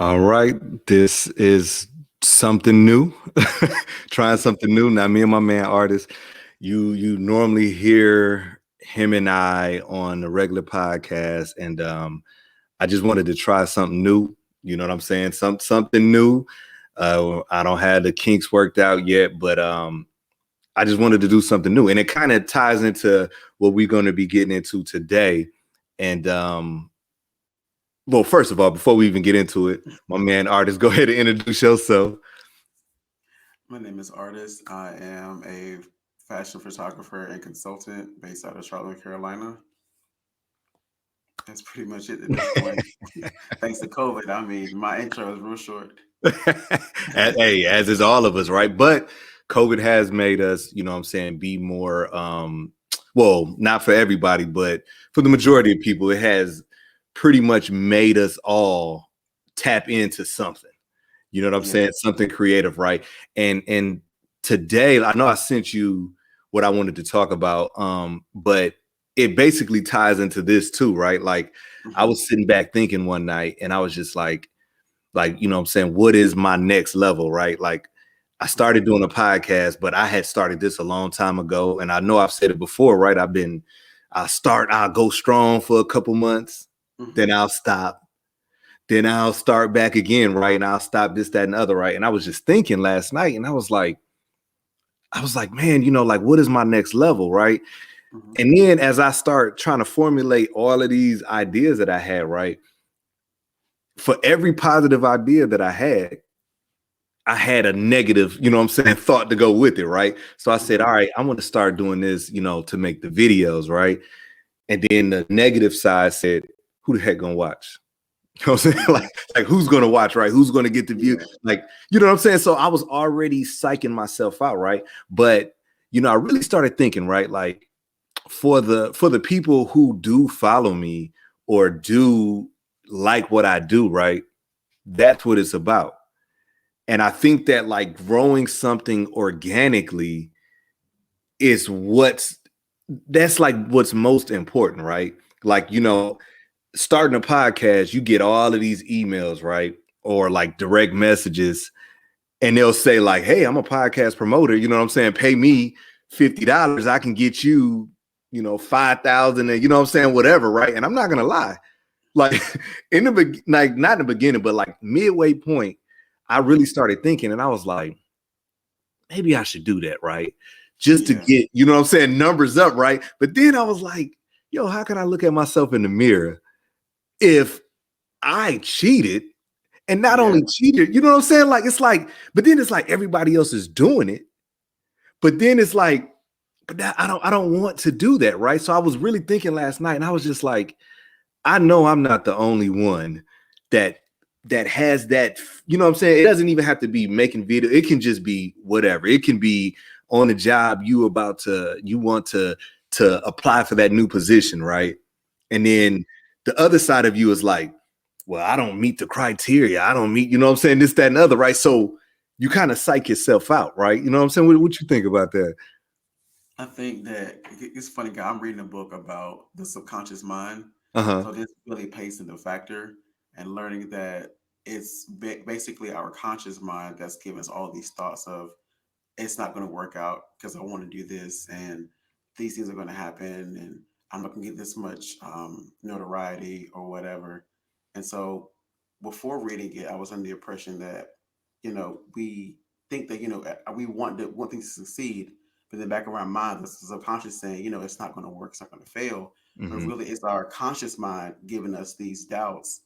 All right, this is something new. Trying something new. Now, me and my man artist, you normally hear him and I on the regular podcast, and I just wanted to try something new. You know what I'm saying? Something new. I don't have the kinks worked out yet, but I just wanted to do something new, and it kind of ties into what we're going to be getting into today. And well, first of all, before we even get into it, my man artist, go ahead and introduce yourself. My name is Artist. I am a fashion photographer and consultant based out of Charlotte, North Carolina. That's pretty much it at this point. Thanks to COVID, I mean, my intro is real short. Hey, as is all of us, right? But COVID has made us, you know what I'm saying, be more well, not for everybody, but for the majority of people, it has pretty much made us all tap into something. You know what I'm Yeah. saying? Something creative, right? And today, I know I sent you what I wanted to talk about, but it basically ties into this too, right? Like I Mhm. was sitting back thinking one night, and I was just you know what I'm saying, what is my next level, right? Like I started Mhm. doing a podcast, but I had started this a long time ago, and I know I've said it before, right? I'll go strong for a couple months, then Mhm. I'll stop, then I'll start back again, right? And I'll stop this, that, and the other, right? And I was just thinking last night, and I was like, man, you know, like what is my next level, right? Mhm. And then as I start trying to formulate all of these ideas that I had, right? For every positive idea that I had a negative, you know what I'm saying, thought to go with it, right? So I said, all Mhm. right, I want to start doing this, you know, to make the videos, right? And then the negative side said, who the heck gonna watch? You know what I'm saying? Mhm. Like who's gonna watch, right? Who's gonna get the view? Yeah. Like, you know what I'm saying? So I was already psyching myself out, right? But you know, I really started thinking, right? Like for the people who do follow me or do like what I do, right? That's what it's about. And I think that like growing something organically is that's like what's most important, right? Like, you know, starting a podcast, you get all of these emails, right? Or like direct messages, and they'll say, like, hey, I'm a podcast promoter, you know what I'm saying? Pay me $50. I can get you, you know, 5,000 and you know what I'm saying, whatever, right? And I'm not gonna lie. Like like not in the beginning, but like midway point, I really started thinking, and I was like, maybe I should do that, right? Just to Yeah. get, you know what I'm saying, numbers up, right? But then I was like, yo, how can I look at myself in the mirror if I cheated and not Yeah. only cheated, you know what I'm saying? Like, it's like, but then it's like everybody else is doing it. But then it's like, but that, I don't want to do that, right? So I was really thinking last night, and I was just like, I know I'm not the only one that has that, you know what I'm saying? It doesn't even have to be making video. It can just be whatever. It can be on a job you want to apply for that new position, right? And then the other side of you is like, well, I don't meet the criteria. I don't meet, you know what I'm saying? This, that, and other, right? So you kind of psych yourself out, right? You know what I'm saying? What you think about that? I think that it's funny. 'Cause I'm reading a book about the subconscious mind. Uh-huh. So this really pays into factor and learning that it's basically our conscious mind that's giving us all these thoughts of it's not going to work out because I want to do this and these things are going to happen and I'm not going to get this much notoriety or whatever. And so before reading it, I was under the impression that, we think that, we want things to succeed, but in the back of our mind, this is subconscious saying, it's not going to work, it's not going to fail. But Mm-hmm. really, it's our conscious mind giving us these doubts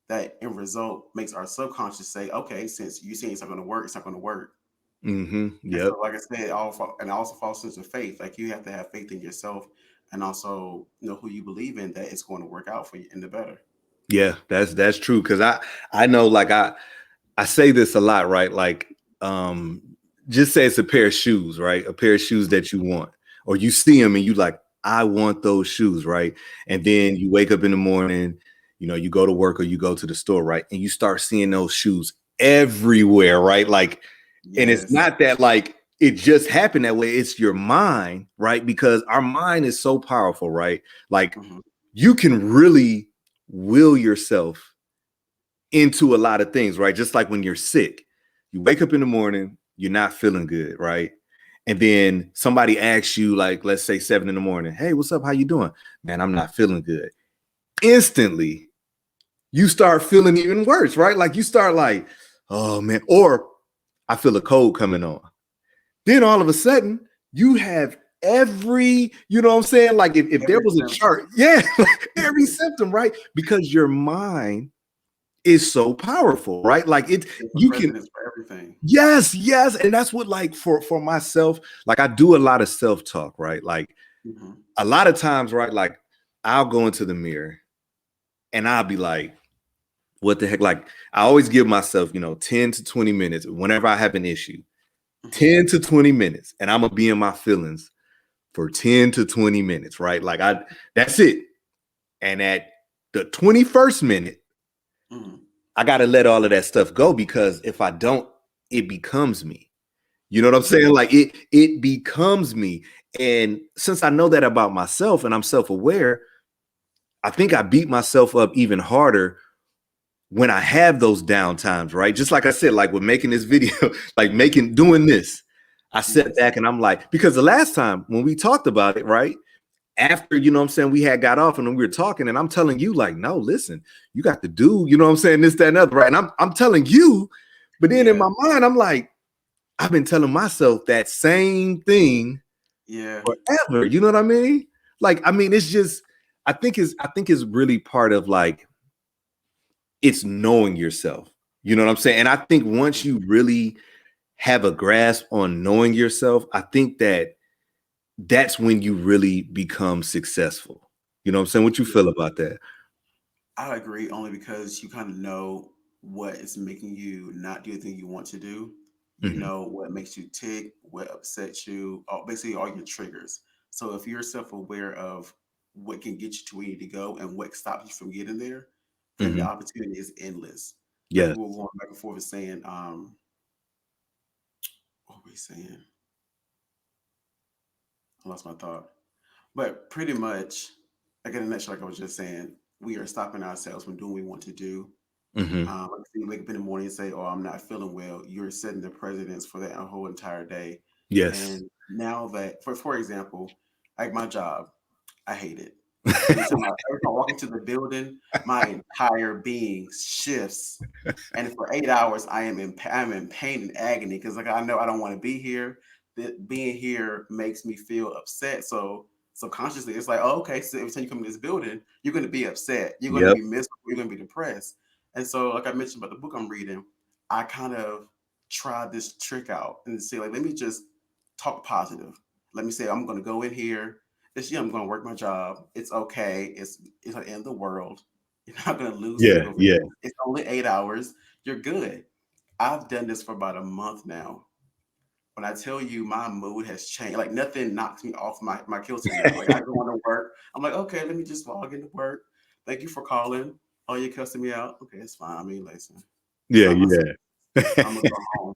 that in result makes our subconscious say, okay, since you saying it's not going to work, it's not going to work. Mm-hmm. And Yep. so, like I said, it also falls into faith. Like you have to have faith in yourself, and also know who you believe in that it's going to work out for you in the better. Yeah, that's true. Cause I know like I say this a lot, right? Like, um, just say it's a pair of shoes, right? A pair of shoes that you want, or you see them and you like, I want those shoes, right? And then you wake up in the morning, you know, you go to work or you go to the store, right? And you start seeing those shoes everywhere, right? Like, and it's Yes. not that like it just happened that way. It's your mind, right? Because our mind is so powerful, right? Like Hmm. you can really will yourself into a lot of things, right? Just like when you're sick, you wake up in the morning, you're not feeling good, right? And then somebody asks you, like, let's say 7 in the morning, hey, what's up? How you doing? Man, I'm not feeling good. Instantly, you start feeling even worse, right? Like you start like, oh man, or I feel a cold coming on. Then all of a sudden, you have every, you know what I'm saying? Like if there was a chart, yeah, every symptom, right? Because your mind is so powerful, right? Like you can, for everything. yes. And that's what, like, for myself, like I do a lot of self-talk, right? Like a lot of times, right? Like I'll go into the mirror and I'll be like, what the heck? Like I always give myself, 10 to 20 minutes whenever I have an issue, 10 to 20 minutes, and I'm gonna be in my feelings for 10 to 20 minutes, right? Like that's it. And at the 21st minute, I gotta let all of that stuff go, because if I don't, it becomes me. You know what I'm saying? Like it becomes me. And since I know that about myself and I'm self-aware, I think I beat myself up even harder when I have those down times, right? Just like I said, like with making this video, like doing this, I sat back and I'm like, because the last time when we talked about it, right? After, you know what I'm saying, we had got off and we were talking, and I'm telling you, like, no, listen, you got to do, you know what I'm saying, this, that, and other, right? And I'm telling you, but then in my mind, I'm like, I've been telling myself that same thing forever. You know what I mean? Like, I mean, it's just, I think it's really part of, like, it's knowing yourself. You know what I'm saying? And I think once you really have a grasp on knowing yourself, I think that's when you really become successful. You know what I'm saying? What you feel about that? I agree, only because you kind of know what is making you not do the thing you want to do. You know what makes you tick, what upsets you, basically all your triggers. So if you're self-aware of what can get you to where you need to go and what stops you from getting there, then the opportunity is endless. Like Yeah. we were going back and forth and saying, what were we saying? I lost my thought. But pretty much, like in a nutshell, like I was just saying, we are stopping ourselves from doing what we want to do. Like you wake up in the morning and say, "Oh, I'm not feeling well." You're setting the precedence for that whole entire day. Yes. And now that, for example, like my job, I hate it. Every time I walk into the building, my entire being shifts, and for 8 hours, I'm in pain and agony because like I know I don't want to be here. That being here makes me feel upset. So subconsciously, it's like, oh, okay. So every time you come to this building, you're going to be upset. You're going to Yep. be miserable. You're going to be depressed. And so, like I mentioned about the book I'm reading, I kind of tried this trick out and say, like, let me just talk positive. Let me say, I'm going to go in here. This year, I'm going to work my job. It's okay. It's not the end of the world. You're not going to lose sleep Yeah. over Yeah. this. It's only 8 hours. You're good. I've done this for about a month now. When I tell you my mood has changed, like nothing knocks me off my kilter now. Like I go into work, I'm like, okay, let me just log into work. Thank you for calling. Oh, you're cussing me out. Okay, it's fine. I mean, listen, it's Yeah. not my Yeah. I'm gonna go home.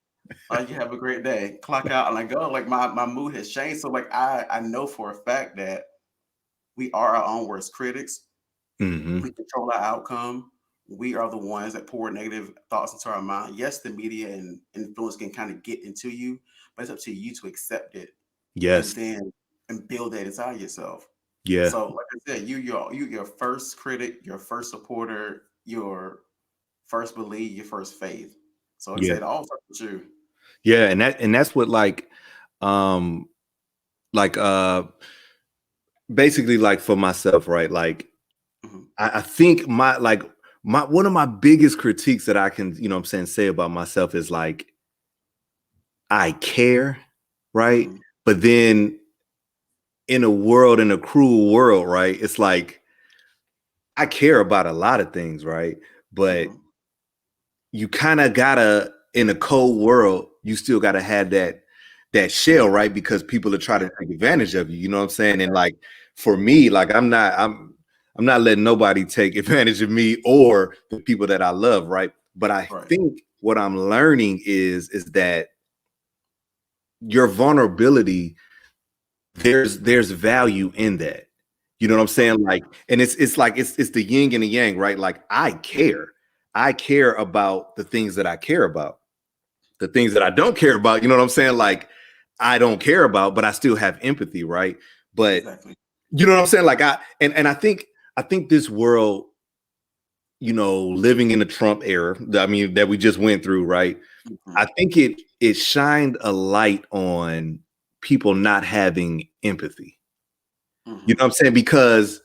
You have a great day. Clock out and I go. Like my mood has changed. So like I know for a fact that we are our own worst critics. We control our outcome. We are the ones that pour negative thoughts into our mind. Yes, the media and influence can kind of get into you, but it's up to you to accept it and Yes. then and build that inside yourself. Yeah. So, like I said, you your first critic, your first supporter, your first belief, your first faith. So, like I Yeah. said, it all starts with you. Yeah. And that's what, um like basically, like, for myself, right? Like Mhm, I think my one of my biggest critiques that I can, you know what I'm saying, say about myself is like I care, right? mhm, But then in a cruel world, right? It's like I care about a lot of things, right? But mhm. you kind of gotta, in a cold world, you still gotta have that shell, right? Because people are trying Yeah, to take advantage of you. You know what I'm saying? And like for me, like I'm not letting nobody take advantage of me or the people that I love, right? But I right. think what I'm learning is that your vulnerability, there's value in that. You know what I'm saying? Like, and it's like it's the yin and the yang, right? Like I care. I care about the things that I care about. The things that I don't care about, you know what I'm saying? Like, I don't care about, but I still have empathy, right? But Exactly. you know what I'm saying? Like I think this world, you know, living in the Trump era, I mean, that we just went through, right? I Mhm. think it shined a light on people not having empathy. You know what Mhm. I'm saying? Because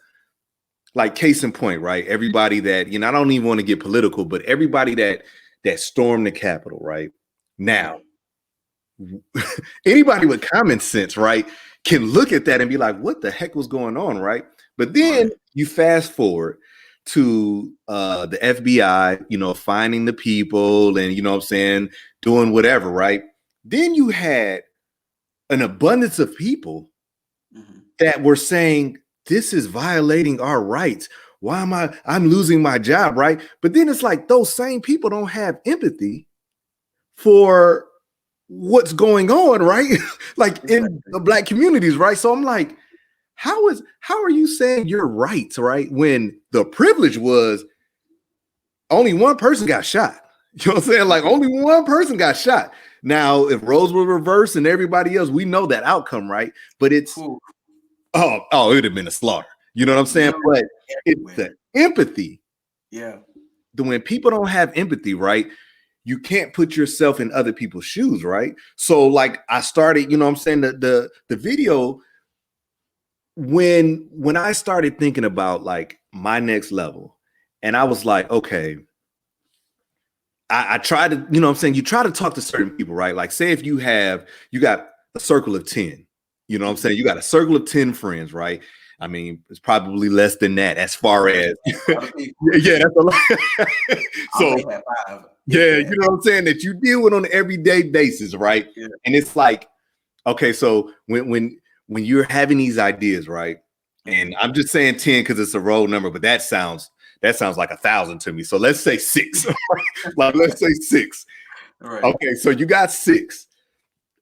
like case in point, right? Everybody that, you know, I don't even want to get political, but everybody that stormed the Capitol, right? Yeah. Now, anybody with common sense, right, can look at that and be like, what the heck was going on, right? But then Right. you fast forward to the FBI, you know, finding the people and, you know what I'm saying, doing whatever, right? Then you had an abundance of people Mhm. that were saying, this is violating our rights. Why am I'm losing my job, right? But then it's like those same people don't have empathy for what's going on, right? Like in Exactly. the black communities, right? So I'm like, how are you saying your rights, right? When the privilege was only one person got shot. You know what I'm saying? Like Mhm. only one person got shot. Now, if roles were reversed and everybody else, we know that outcome, right? But it's Whew. it would have been a slaughter. You know what I'm saying? Literally But it's the everywhere. empathy. Yeah. When people don't have empathy, right? You can't put yourself in other people's shoes, right? So like I started, you know what I'm saying, the video when I started thinking about like my next level, and I was like, okay, I try to, you know what I'm saying, you try to talk to certain people, right? Like say if you got a circle of 10, you know what I'm saying? Mhm. You got a circle of 10 friends, right? I mean, it's probably less than that as far Right. as That's a lot of people. yeah, that's a lot. I So may have 5, if yeah, you that. know what I'm saying, that you deal with on an everyday basis, right? Yeah. And it's like, okay, so when you're having these ideas, right? And Mhm. I'm just saying 10 because it's a roll number, but that sounds like 1,000 to me. So let's say six. Like let's say six. Right. Okay, so you got six.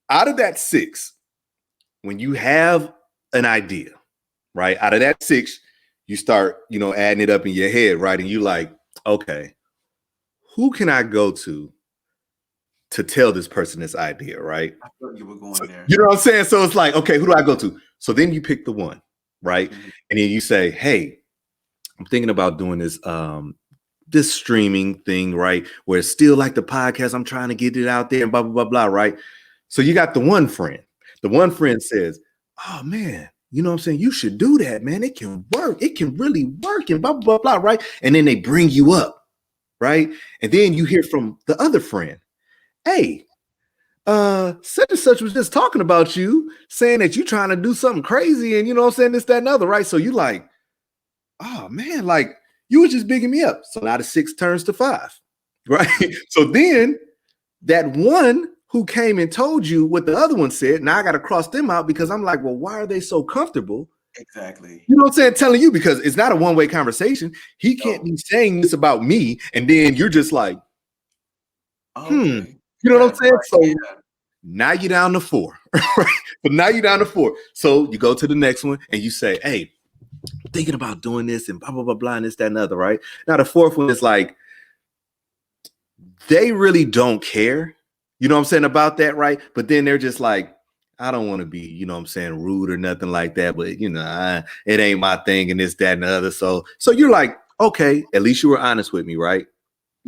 Out of that six, when you have an idea, right? Out of that six, you start, you know, adding it up in your head, right? And you like, okay, who can I go to tell this person this idea, right? I thought you were So, going there. you know what I'm saying? So it's like, okay, who do I go to? So then you pick the one, right? Mhm. And then you say, hey, I'm thinking about doing this streaming thing, right? Where it's still like the podcast. I'm trying to get it out there and blah, blah, blah, blah, right? So you got the one friend. The one friend says, oh man, you know what I'm saying? You should do that, man. It can work. It can really work and blah, blah, blah, blah, right? And then they bring you up, right? And then you hear from the other friend, hey, such and such was just talking about you, saying that you trying to do something crazy, and you know what I'm saying, this, that, and other, right? So you like, oh man, like you was just bigging me up. So now the six turns to five, right? So then that one who came and told you what the other one said, now I got to cross them out because I'm like, well, why are they so comfortable? Exactly. You know what I'm saying? Telling you because it's not a one-way conversation. He can't No. be saying this about me, and then you're just like, hmm. Okay. You know what I'm That saying? right. So Yeah. now you're down to four, right? But now you're down to four. So you go to the next one and you say, hey, thinking about doing this and blah, blah, blah, blah, and this, that, and other, right? Now the fourth one is like, they really don't care, you know what I'm saying, about that, right? But then they're just like, I don't want to be, you know what I'm saying, rude or nothing like that, but you know, it ain't my thing and this, that, and the other. So you're like, okay, at least you were honest with me, right? At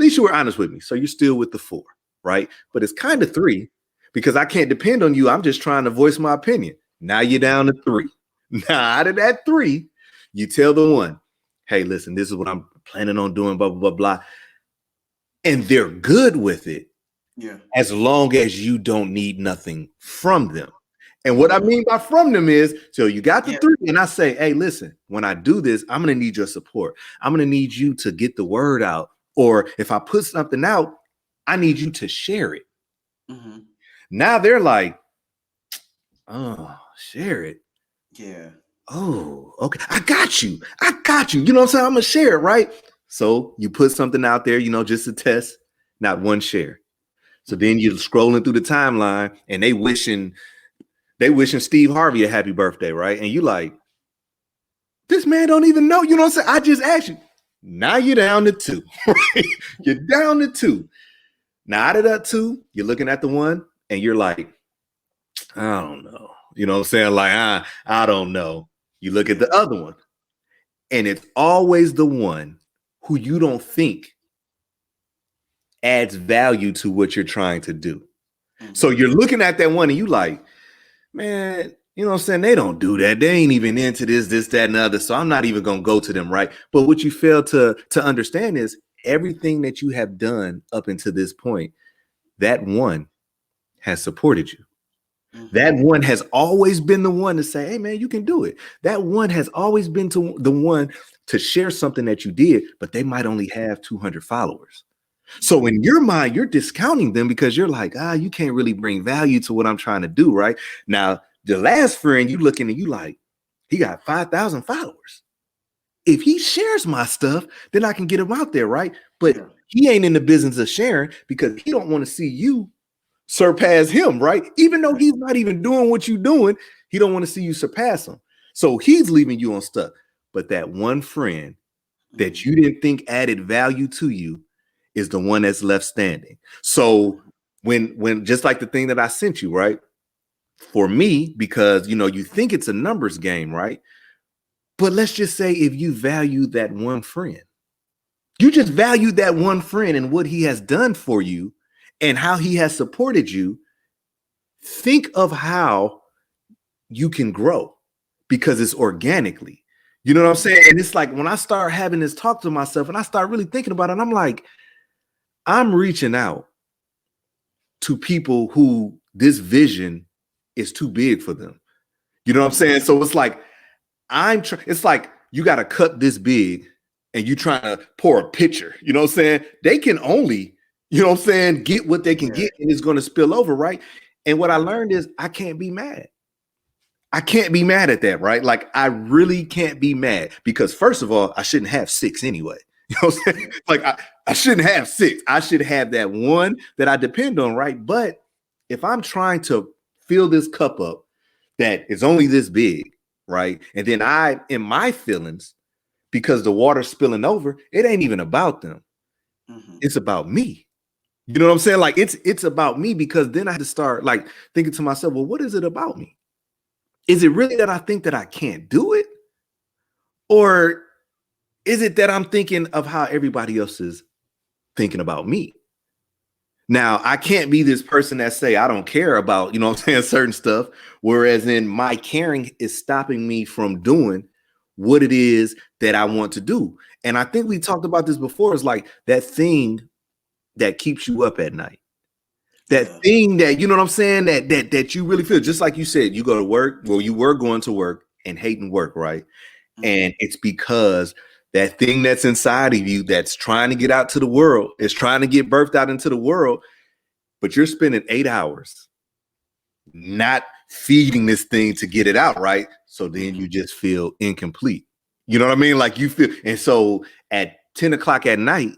least you were honest with me. So you're still with the four, right? But it's kind of Right. three because I can't depend on you. I'm just trying to voice my opinion. Now you're Mhm. down to three. Now out of that three, you tell the one, hey, listen, this is what I'm planning on doing, blah, blah, blah, blah. And they're good with it Yeah. as long as you don't need nothing from them. And what I Mhm. mean by from them is, so you got the Yeah. three, and I say, hey, listen, when I do this, I'm going to need your support. I'm going to need you to get the word out. Or if I put something out, I need you to share it. Mhm. Now they're like, oh, share it. Yeah. Oh, okay. I got you. I got you. You know what I'm saying? I'm going to share it, right? So you put something out there, you know, just to test, not one share. So then Mhm. you're scrolling through the timeline and they wishing Steve Harvey a happy birthday, right? And you like, this man don't even know. You know what I'm saying? I just asked you. Now you're down to 2. Right? You're down to 2. Now out of that 2, you're looking at the one and you're like, I don't know. You know what I'm saying? Like, I don't know. You look at the other one, and it's always the one who you don't think adds value to what you're trying to do. So you're looking at that one and you like, man, you know what I'm saying? They don't do that. They ain't even into this, that, and the other. So I'm not even going to go to them, right? But what you fail to understand is everything that you have done up until this point, that one has supported you. That one has always been the one to say, hey, man, you can do it. That one has always been the one to share something that you did, but they might only have 200 followers. So in your mind, you're discounting them because you're like, you can't really bring value to what I'm trying to do, right? Now, the last friend, you looking and you like, he got 5,000 followers. If he shares my stuff, then I can get him out there, right? But he ain't in the business of sharing because he don't want to see you surpass him, right? Even though he's not even doing what you're doing, he don't want to see you surpass him. So he's leaving you unstuck. But that one friend that you didn't think added value to you is the one that's left standing. So when just like the thing that I sent you, right? For me, because you think it's a numbers game, right? But let's just say if you value that one friend, you just value that one friend and what he has done for you and how he has supported you, think of how you can grow because it's organically. You know what I'm saying? And it's like when I start having this talk to myself and I start really thinking about it, I'm like, I'm reaching out to people who this vision is too big for them. You know what I'm saying? So it's like, it's like you got to cut this big and you trying to pour a pitcher. You know what I'm saying? They can only, get what they can get and it's going to spill over, right? And what I learned is I can't be mad. I can't be mad at that, right? Like I really can't be mad because first of all, I shouldn't have 6 anyway. You know what I'm saying? Like I shouldn't have 6. I should have that one that I depend on, right? But if I'm trying to fill this cup up that is only this big, right? And then in my feelings, because the water's spilling over, it ain't even about them. It's about me. You know what I'm saying? Like it's about me because then I had to start like thinking to myself, well, what is it about me? Is it really that I think that I can't do it? Or is it that I'm thinking of how everybody else is thinking about me? Now, I can't be this person that say I don't care about, certain stuff, whereas in my caring is stopping me from doing what it is that I want to do. And I think we talked about this before. It's like that thing that keeps you up at night. That thing that, you know what I'm saying, that you really feel, just like you said, you go to work, well, you were going to work and hating work, right? And it's because that thing that's inside of you that's trying to get out to the world, is trying to get birthed out into the world, but you're spending 8 hours not feeding this thing to get it out, right? So then you just feel incomplete. You know what I mean? Like you feel, and so at 10 o'clock at night,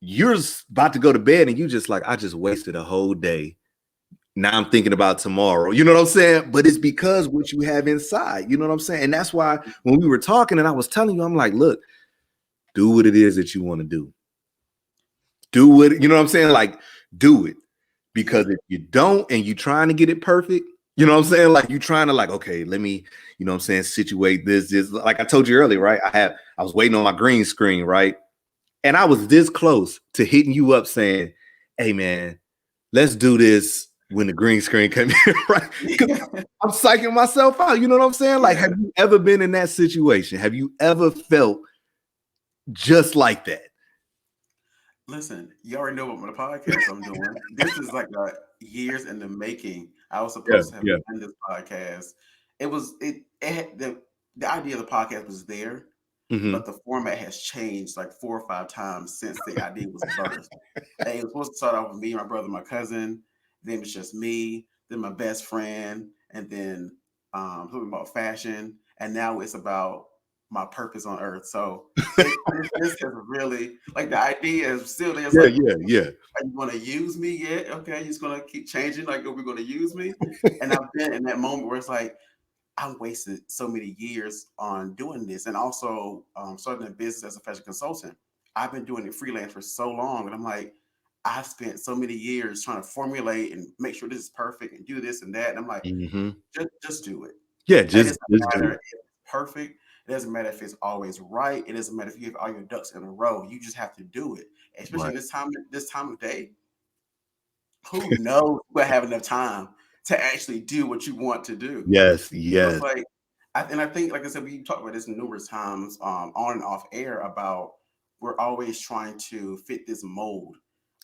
you're about to go to bed and you just like, I just wasted a whole day. Now I'm thinking about tomorrow. You know what I'm saying? But it's because what you have inside, you know what I'm saying? And that's why when we were talking and I was telling you, I'm like, look, do what it is that you want to do. Do what, you know what I'm saying? Like, do it. Because if you don't and you trying to get it perfect, you know what I'm saying? Like you trying to like, okay, let me, you know what I'm saying, situate this. Like I told you earlier, right? I was waiting on my green screen, right? And I was this close to hitting you up saying, hey man, let's do this when the green screen came in, right? I'm psyching myself out. You know what I'm saying? Like, have you ever been in that situation? Have you ever felt just like that? Listen, you already know what the podcast I'm doing. This is like years in the making. I was supposed to have done this podcast. The idea of the podcast was there, but the format has changed like 4 or 5 times since the idea was birthed. It was supposed to start off with me, my brother, my cousin. Then it was just me, then my best friend, and then something about fashion. And now it's about my purpose on earth. So this is really like the idea is still there. Yeah. Are you going to use me yet? Okay, you're just going to keep changing. Like, are we going to use me? And I've been in that moment where it's like, I'm wasted so many years on doing this. And also starting a business as a fashion consultant. I've been doing it freelance for so long. And I'm like, I spent so many years trying to formulate and make sure this is perfect and do this and that. And I'm like, Hmm. just do it. Yeah, It doesn't just do matter it. if it's perfect. It doesn't matter if it's always right. It doesn't matter if you have all your ducks in a row. You just have to do it. Especially Right. in this time of day, who knows who have enough time to actually do what you want to do. Yes, So it's yes. like, and I think, like I said, we talked about this numerous times on and off air about we're always trying to fit this mold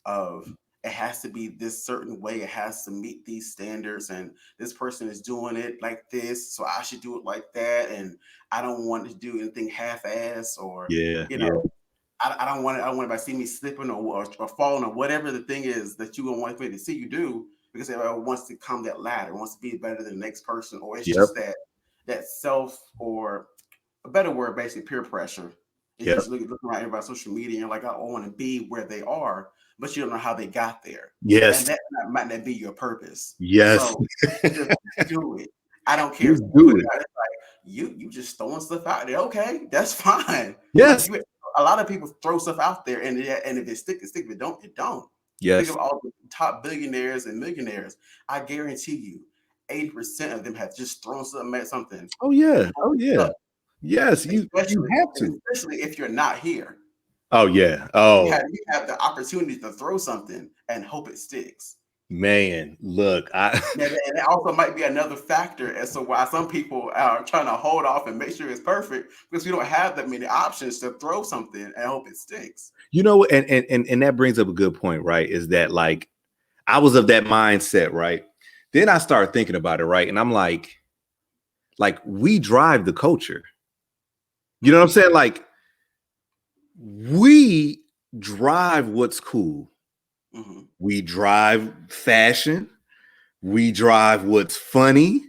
of it has to be this certain way, it has to meet these standards, and this person is doing it like this, so I should do it like that, and I don't want to do anything half-ass or Yeah, you yeah. know I don't want it. I don't want anybody to see me slipping or falling or whatever the thing is that you don't want me to see you do because everybody wants to come that ladder, wants to be better than the next person, or it's Yep, just that self or a better word, basically peer pressure. If you yep. just look around everybody on social media and you're like, I want to be where they are, but you don't know how they got there. And Yes, might not be your purpose. yes. So just do it. I don't care Just who do it it. is. It's like you just throwing stuff out there. Okay, that's fine. But Yes, you a lot of people throw stuff out there and if it stick, it stick. If it don't, it don't. Think of yes. all the top billionaires and millionaires. I guarantee you, 80% of them have just thrown something at something Oh and yeah. hope Oh it yeah. stuck. Yes, you have to. Especially if you're not here. Oh yeah. You Oh have you have the opportunity to throw something and hope it sticks. man, look, I Now, and it also might be another factor as to why some people are trying to hold off and make sure it's perfect because we don't have that many options to throw something and hope it sticks. you know, and that brings up a good point, right? Is that like I was of that mindset, right? Then I started thinking about it, right? And I'm like we drive the culture. You know what I'm saying? Like we drive what's cool. Mm-hmm. We drive fashion. We drive what's funny.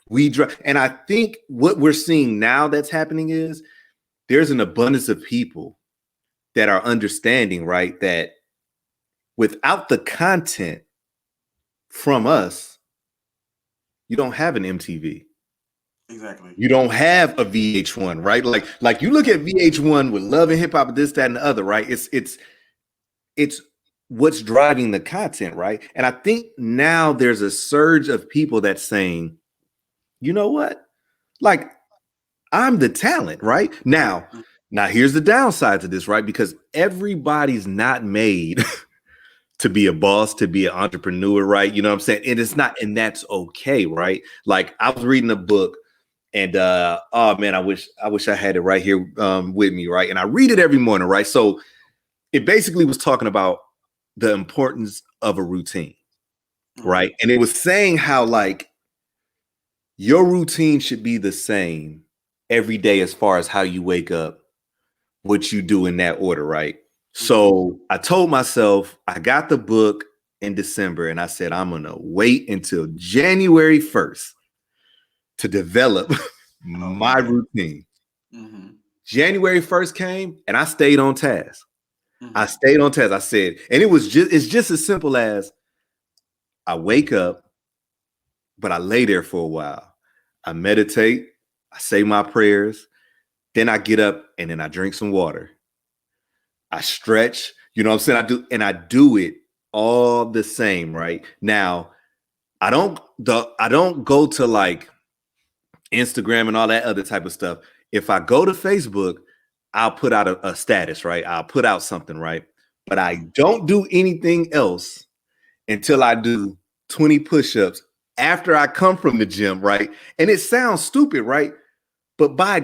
We drive, and I think what we're seeing now that's happening is there's an abundance of people that are understanding, right? That without the content from us, you don't have an MTV. Exactly. You don't have a VH1, right? Like you look at VH1 with Love and Hip Hop, this, that, and the other, right? It's what's driving the content, right? And I think now there's a surge of people that's saying, you know what? Like, I'm the talent, right? Now here's the downside to this, right? Because everybody's not made to be a boss, to be an entrepreneur, right? You know what I'm saying? And it's not, and that's okay, right? Like I was reading a book and oh man, I wish I had it right here with me, right? And I read it every morning, right? So it basically was talking about the importance of a routine, Mm-hmm. right? And it was saying how like your routine should be the same every day as far as how you wake up, what you do in that order, right? Mm-hmm. So I told myself I got the book in December and I said I'm going to wait until January 1st to develop Oh my man. routine. Mm-hmm. January 1st came and I stayed on task. I Mm-hmm. stayed on task. I said, and it's just as simple as I wake up, but I lay there for a while. I meditate, I say my prayers, then I get up and then I drink some water. I stretch, you know what I'm saying? I do it all the same, right? Now, I don't go to like Instagram and all that other type of stuff. If I go to Facebook, I'll put out a status, right? I'll put out something, right? But I don't do anything else until I do 20 push-ups after I come from the gym, right? And it sounds stupid, right? But by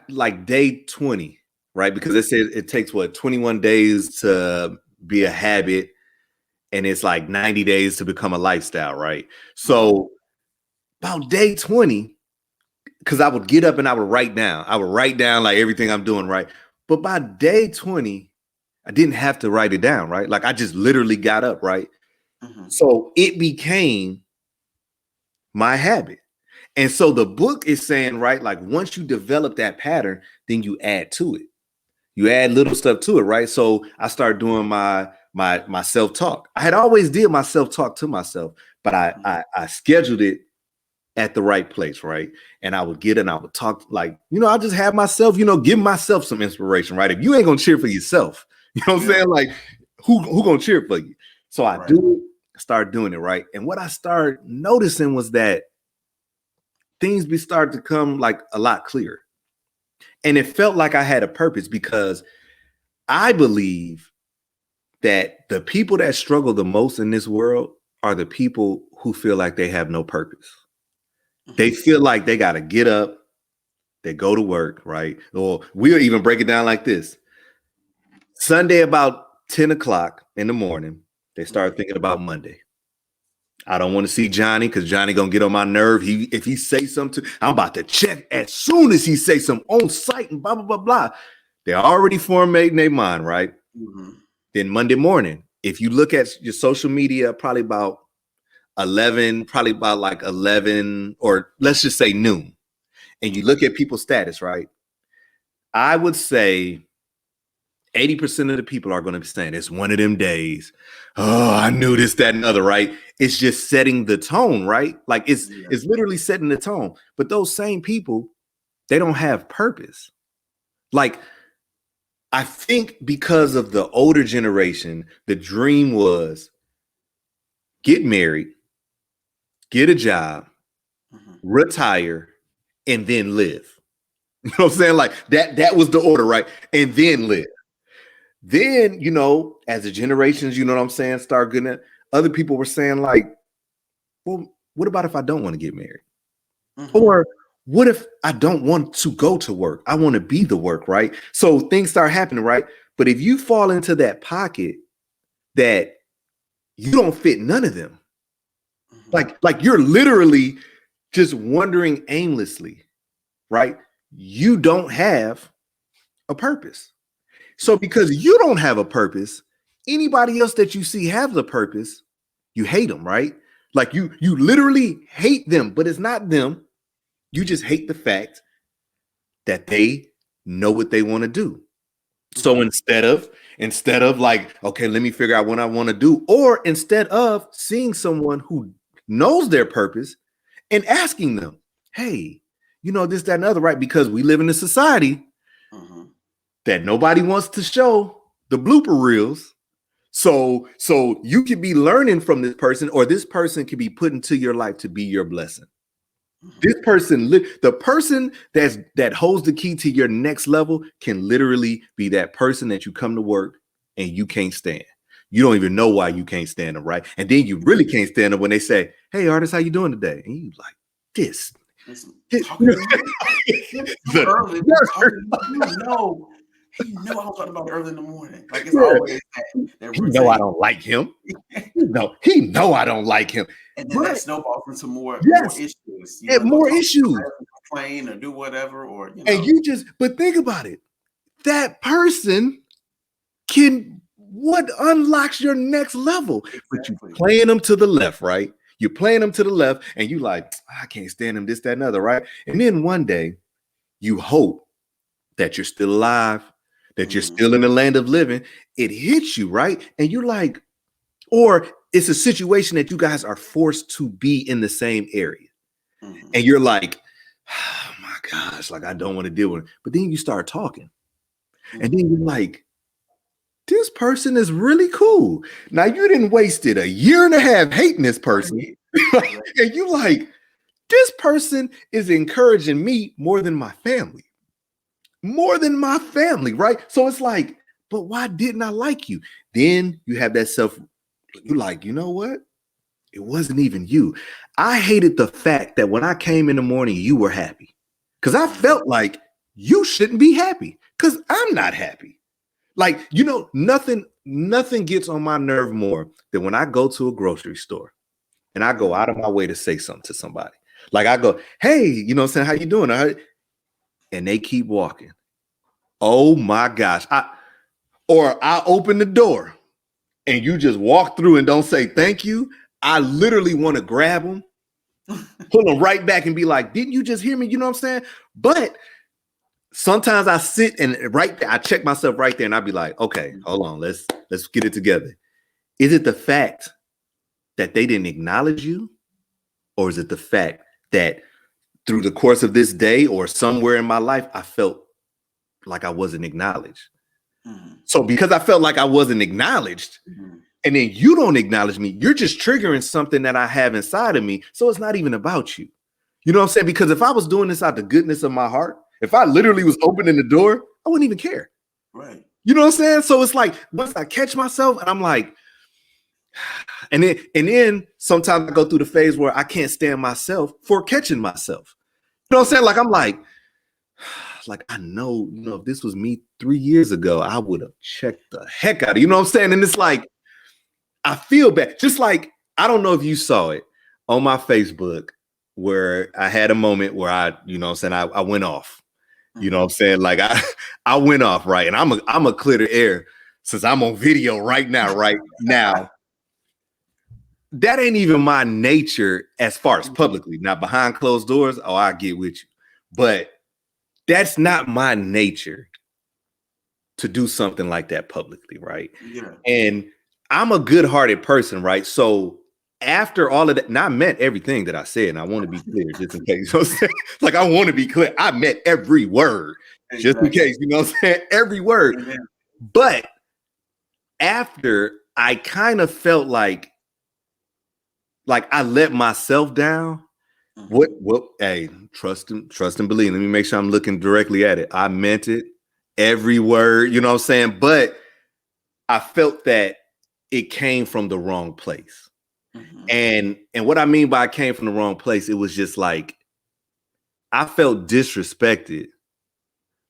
like day 20, right? Because it says it takes what 21 days to be a habit, and it's like 90 days to become a lifestyle, right? Mm-hmm. So about day 20, because I would get up and I would write down like everything I'm doing, right? But by day 20, I didn't have to write it down, right? Like I just literally got up, right? Mm-hmm. So it became my habit. And so the book is saying, right, like once you develop that pattern, then you add to it. You add little stuff to it, right? So I started doing my self-talk. I had always did my self-talk to myself, but I scheduled it at the right place, right? And I would get it and I would talk like, I just have myself, give myself some inspiration, right? If you ain't gonna cheer for yourself, you know what I'm saying? Like, who gonna cheer for you? So I start doing it, right? And what I started noticing was that things start to come like a lot clearer. And it felt like I had a purpose because I believe that the people that struggle the most in this world are the people who feel like they have no purpose. They feel like they got to get up, they go to work, right? Or we'll even break it down like this. Sunday about 10 o'clock in the morning, they start thinking about Monday. I don't want to see Johnny because Johnny gonna get on my nerve. If he say something, I'm about to check as soon as he say something on site and blah, blah, blah, blah. They're already formatting their mind, right? Then Monday morning, if you look at your social media, probably about 11, or let's just say noon, and you look at people's status, right? I would say 80% of the people are going to be saying it's one of them days. Oh, I knew this, that, and other, right? It's just setting the tone, right? Like it's literally setting the tone. But those same people, they don't have purpose. Like, I think because of the older generation, the dream was get married, get a job, retire, and then live. You know what I'm saying? Like that was the order, right? And then live. Then, as the generations, you know what I'm saying, start getting it. Other people were saying like, well, what about if I don't want to get married? Or what if I don't want to go to work? I want to be the work, right? So things start happening, right? But if you fall into that pocket that you don't fit none of them, like you're literally just wandering aimlessly, right? You don't have a purpose. So because you don't have a purpose, anybody else that you see have the purpose, you hate them, right? Like you literally hate them, but it's not them. You just hate the fact that they know what they want to do. So instead of like, okay, let me figure out what I want to do, or instead of seeing someone who knows their purpose and asking them, hey, this, that, and other, right? Because we live in a society that nobody wants to show the blooper reels. So you could be learning from this person, or this person could be put into your life to be your blessing. This person, the person that holds the key to your next level can literally be that person that you come to work and you can't stand. You don't even know why you can't stand them, right? And then you really can't stand them when they say, hey, artist, how you doing today? And you like, this. Early, he knew I was talking about early in the morning. Like it's always that he know I don't like him. He know I don't like him. And then that snowballs into more issues. More issues. Complain or do whatever, or and but think about it. That person what unlocks your next level? Exactly. But you playing them to the left, right? You're playing them to the left, and you like, I can't stand him, this, that, and other, right? And then one day, you hope that you're still alive, that you're still in the land of living. It hits you, right? And you're like, or it's a situation that you guys are forced to be in the same area. And you're like, oh my gosh, like I don't want to deal with it. But then you start talking. And then you're like, this person is really cool. Now you didn't waste it a year and a half hating this person. And you like, this person is encouraging me more than my family. Right? So it's like, but why didn't I like you? Then you have that you're like, you know what? It wasn't even you. I hated the fact that when I came in the morning, you were happy. Because I felt like you shouldn't be happy because I'm not happy. Like, nothing gets on my nerve more than when I go to a grocery store and I go out of my way to say something to somebody. Like I go, hey, how you doing? And they keep walking. Oh my gosh. I open the door and you just walk through and don't say thank you. I literally want to grab them, pull them right back and be like, didn't you just hear me? You know what I'm saying? But sometimes I sit and right there, I check myself right there and I'll be like, okay, hold on, let's get it together. Is it the fact that they didn't acknowledge you? Or is it the fact that through the course of this day or somewhere in my life, I felt like I wasn't acknowledged. So because I felt like I wasn't acknowledged, and then you don't acknowledge me, you're just triggering something that I have inside of me. So it's not even about you. You know what I'm saying? Because if I was doing this out the goodness of my heart, if I literally was opening the door, I wouldn't even care. Right. You know what I'm saying? So it's like once I catch myself and I'm like, and then sometimes I go through the phase where I can't stand myself for catching myself. You know what I'm saying? Like I'm like I know, if this was me 3 years ago, I would have checked the heck out of you know what I'm saying? And it's like I feel bad. Just like I don't know if you saw it on my Facebook where I had a moment where I went off. You know what I'm saying? Like I went off, right? And I'm a clear the air since I'm on video right now. That ain't even my nature as far as publicly. Now behind closed doors, I get with you. But that's not my nature to do something like that publicly, right? Yeah. And I'm a good-hearted person, right? So after all of that, now I meant everything that I said, and I want to be clear, just in case. You know what I'm saying? Like I want to be clear. I meant every word, just in case. You know what I'm saying? Every word. Amen. But after I kind of felt like I let myself down. What? Hey, trust and believe. Let me make sure I'm looking directly at it. I meant it, every word. You know what I'm saying? But I felt that it came from the wrong place. And what I mean by it came from the wrong place, it was just like I felt disrespected,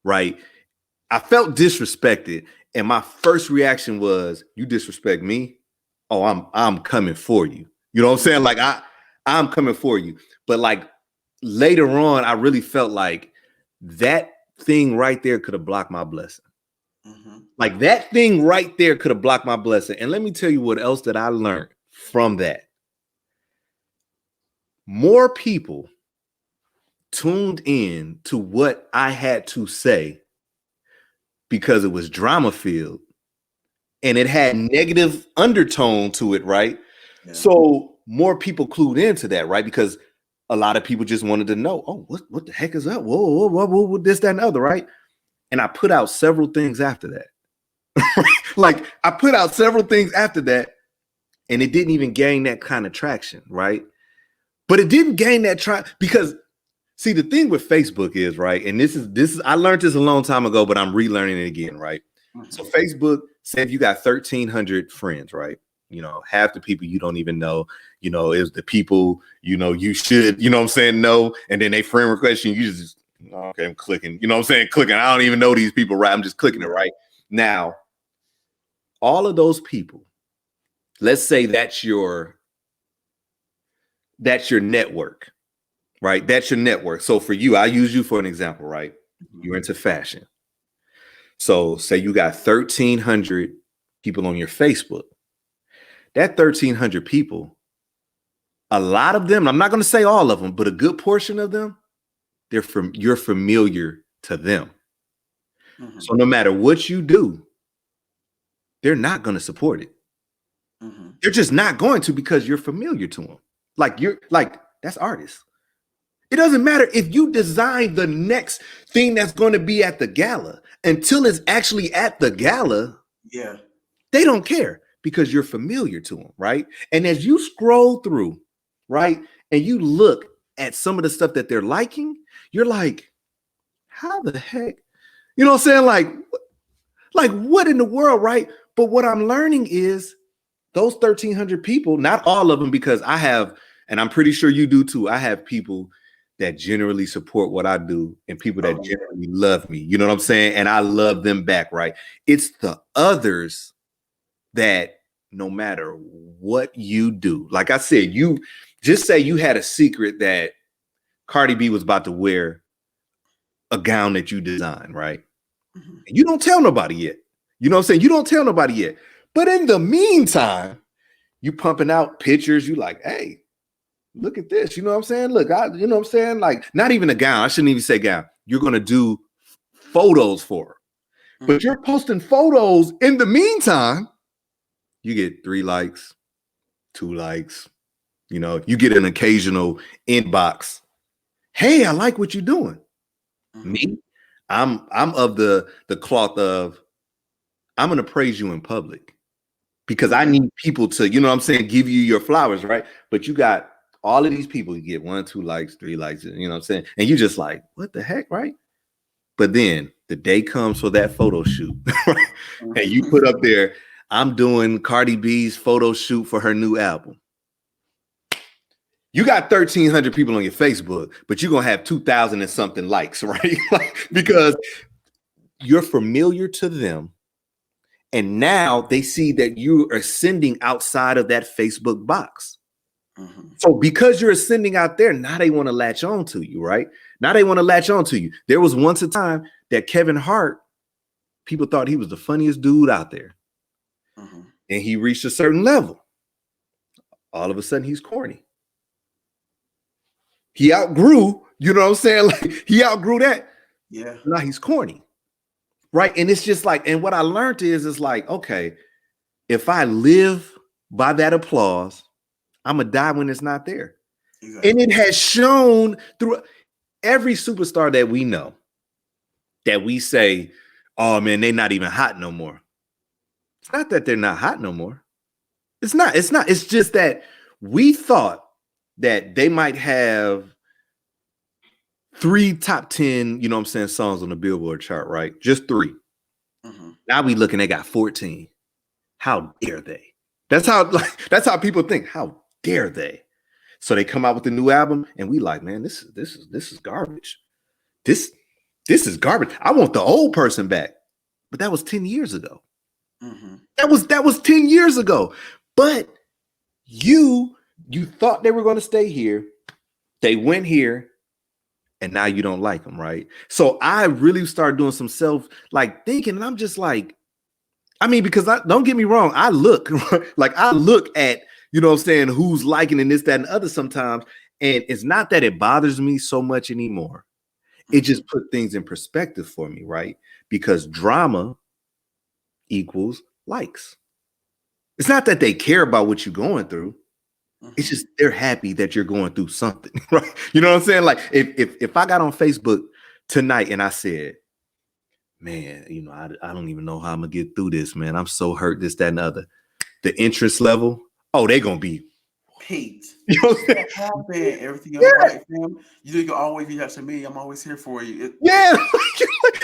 right? I felt disrespected, and my first reaction was, "You disrespect me? Oh, I'm coming for you." You know what I'm saying? Like I'm coming for you. But like later on, I really felt like that thing right there could have blocked my blessing. Like that thing right there could have blocked my blessing. And let me tell you what else that I learned from that. More people tuned in to what I had to say because it was drama filled and it had negative undertone to it, right? Yeah. So more people clued into that, right? Because a lot of people just wanted to know, oh, what the heck is up? Whoa, this, that, and the other, right? And I put out several things after that. Like I put out several things after that, and it didn't even gain that kind of traction, right? But it didn't gain that because see, the thing with Facebook is, right, and this is I learned this a long time ago, but I'm relearning it again, right? So Facebook, say if you got 1,300 friends, right? Half the people you don't even know, is the people, you should, what I'm saying, know, and then they friend request you just, okay, I'm clicking, what I'm saying, clicking. I don't even know these people, right? I'm just clicking it, right? Now, all of those people, let's say that's your network, right? That's your network. So for you, I use you for an example, right? You're into fashion. So say you got 1,300 people on your Facebook. That 1,300 people, a lot of them, I'm not going to say all of them, but a good portion of them, you're familiar to them. So no matter what you do, they're not going to support it. They're just not going to, because you're familiar to them. That's artists. It doesn't matter if you design the next thing that's going to be at the gala until it's actually at the gala. Yeah. They don't care because you're familiar to them, right? And as you scroll through, right, and you look at some of the stuff that they're liking, you're like, how the heck? You know what I'm saying? Like what in the world, right? But what I'm learning is those 1,300 people, not all of them, because I have, and I'm pretty sure you do too, I have people that generally support what I do and people that generally love me. You know what I'm saying? And I love them back, right? It's the others that no matter what you do, like I said, you just say you had a secret that Cardi B was about to wear a gown that you designed, right? And you don't tell nobody yet. You know what I'm saying? You don't tell nobody yet. But in the meantime, you pumping out pictures. You like, hey, look at this. You know what I'm saying? Look, you know what I'm saying? Like, not even a gown. I shouldn't even say gown. You're going to do photos for her. But you're posting photos in the meantime. You get 3 likes, 2 likes. You get an occasional inbox Hey, I like what you're doing. Mm-hmm. Me, I'm of the cloth of I'm gonna praise you in public because I Okay. need people to, you know what I'm saying, give you your flowers, right? But you got all of these people, you get 1, 2 likes, 3 likes, you know what I'm saying? And you just like, what the heck, right? But then the day comes for that photo shoot, right? And you put up there, I'm doing Cardi B's photo shoot for her new album. You got 1,300 people on your Facebook, but you're gonna have 2,000 and something likes, right? Because you're familiar to them. And now they see that you are ascending outside of that Facebook box. Mm-hmm. So because you're ascending out there, now they want to latch on to you, right? Now they want to latch on to you. There was once a time that Kevin Hart, people thought he was the funniest dude out there. Mm-hmm. And he reached a certain level. All of a sudden, he's corny. He outgrew, you know what I'm saying? Like he outgrew that. Yeah. Now he's corny. Right. And it's just like, and what I learned is it's like, okay, if I live by that applause, I'm gonna die when it's not there. Exactly. And it has shown through every superstar that we know that we say, oh man, they're not even hot no more. It's not that they're not hot no more. It's not. It's just that we thought that they might have 3 top 10, you know what I'm saying, songs on the Billboard chart, right? Just 3. Mm-hmm. Now we looking, they got 14. How dare they? That's how people think. How dare they? So they come out with a new album, and we like, man, this is garbage. This is garbage. I want the old person back. But that was 10 years ago. Mm-hmm. That was 10 years ago. But you thought they were going to stay here. They went here, and now you don't like them, right? So I really started doing some self like thinking, and I'm just like, I mean, because don't get me wrong, I look at, you know what I'm saying, who's liking and this, that, and other sometimes. And it's not that it bothers me so much anymore. It just put things in perspective for me, right? Because drama equals likes. It's not that they care about what you're going through. It's just they're happy that you're going through something, right? You know what I'm saying? Like if I got on Facebook tonight and I said, man, you know, I don't even know how I'm gonna get through this, man. I'm so hurt, this, that, and the other. The interest level, oh, they're gonna be Pete. you know what I'm saying? Happened. Everything all right, fam. You can always reach out to me. I'm always here for you. Yeah,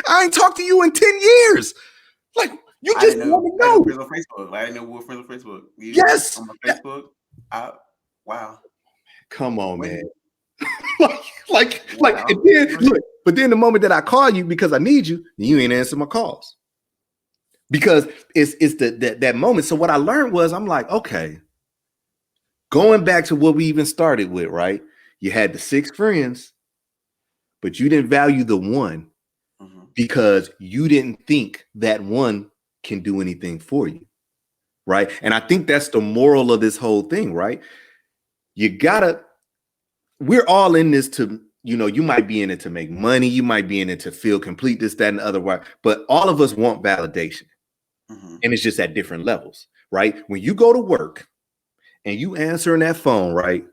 I ain't talked to you in 10 years. Like, you just want to know. I didn't know friends on Facebook. I didn't know we were friends on Facebook. Yes. On my Facebook. Wow. Come on, man. Wow. And then, look, but then the moment that I call you because I need you, you ain't answer my calls. Because it's that moment. So what I learned was I'm like, okay, going back to what we even started with, right? You had the 6 friends, but you didn't value the one because you didn't think that one can do anything for you, right? And I think that's the moral of this whole thing, right? We're all in this to, you know, you might be in it to make money, you might be in it to feel complete, this, that, and the other, right? But all of us want validation. And it's just at different levels, right? When you go to work and you answering that phone, right?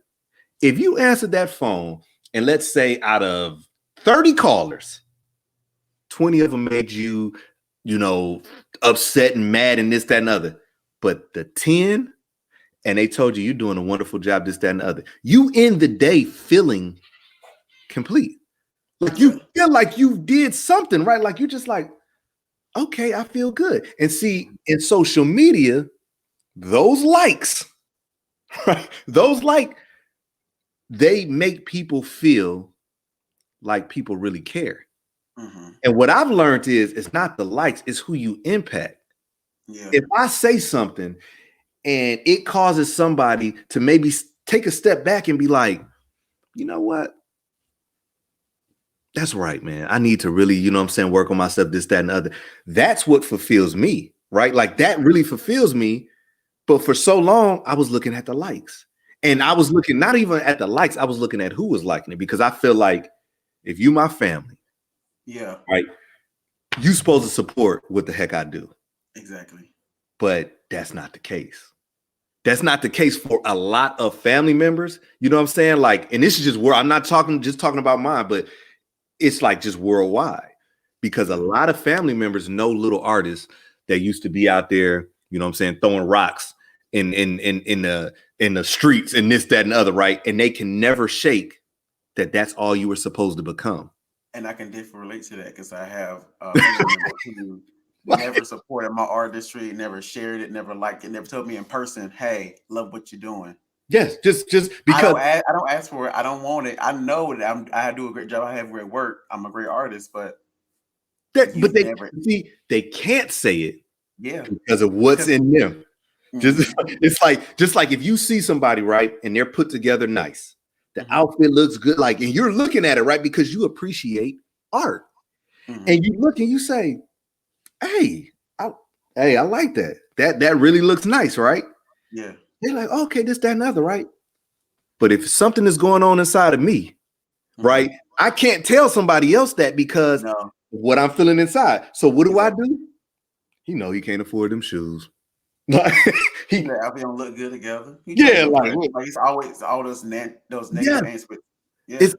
If you answer that phone and let's say out of 30 callers, 20 of them made you, you know, upset and mad and this, that, and other. But the 10, and they told you you're doing a wonderful job, this, that, and the other. You end the day feeling complete. Like you feel like you did something, right? Like you're just like, okay, I feel good. And see, in social media, those likes, right? They make people feel like people really care. And what I've learned is it's not the likes, it's who you impact. Yeah. If I say something and it causes somebody to maybe take a step back and be like, you know what? That's right, man. I need to really, you know what I'm saying, work on myself, this, that, and the other. That's what fulfills me, right? Like that really fulfills me. But for so long, I was looking at the likes. And I was looking not even at the likes, I was looking at who was liking it because I feel like if you my family, yeah, right, you supposed to support what the heck I do. Exactly. But that's not the case. That's not the case for a lot of family members. You know what I'm saying? Like, and this is just where I'm not talking about mine, but it's like just worldwide, because a lot of family members know little artists that used to be out there, you know what I'm saying, throwing rocks in the streets and this, that, and the other, right? And they can never shake that that's all you were supposed to become. And I can definitely relate to that because I have family members who never supported my artistry, never shared it, never liked it, never told me in person, "Hey, love what you're doing." Yes, just because I don't ask for it. I don't want it. I know that I do a great job. I have great work. I'm a great artist, but they can't say it, yeah, because of what's in them. Just it's like if you see somebody, right, and they're put together nice, the outfit looks good, like, and you're looking at it, right, because you appreciate art, and you look and you say, "Hey, I like that. That really looks nice, right?" Yeah. They're like, "Okay, this, that, and other, right?" But if something is going on inside of me, right, I can't tell somebody else that because what I'm feeling inside. So what do I do? He can't afford them shoes. We don't look good together. Like it's always all those negative aspects. Yeah. It's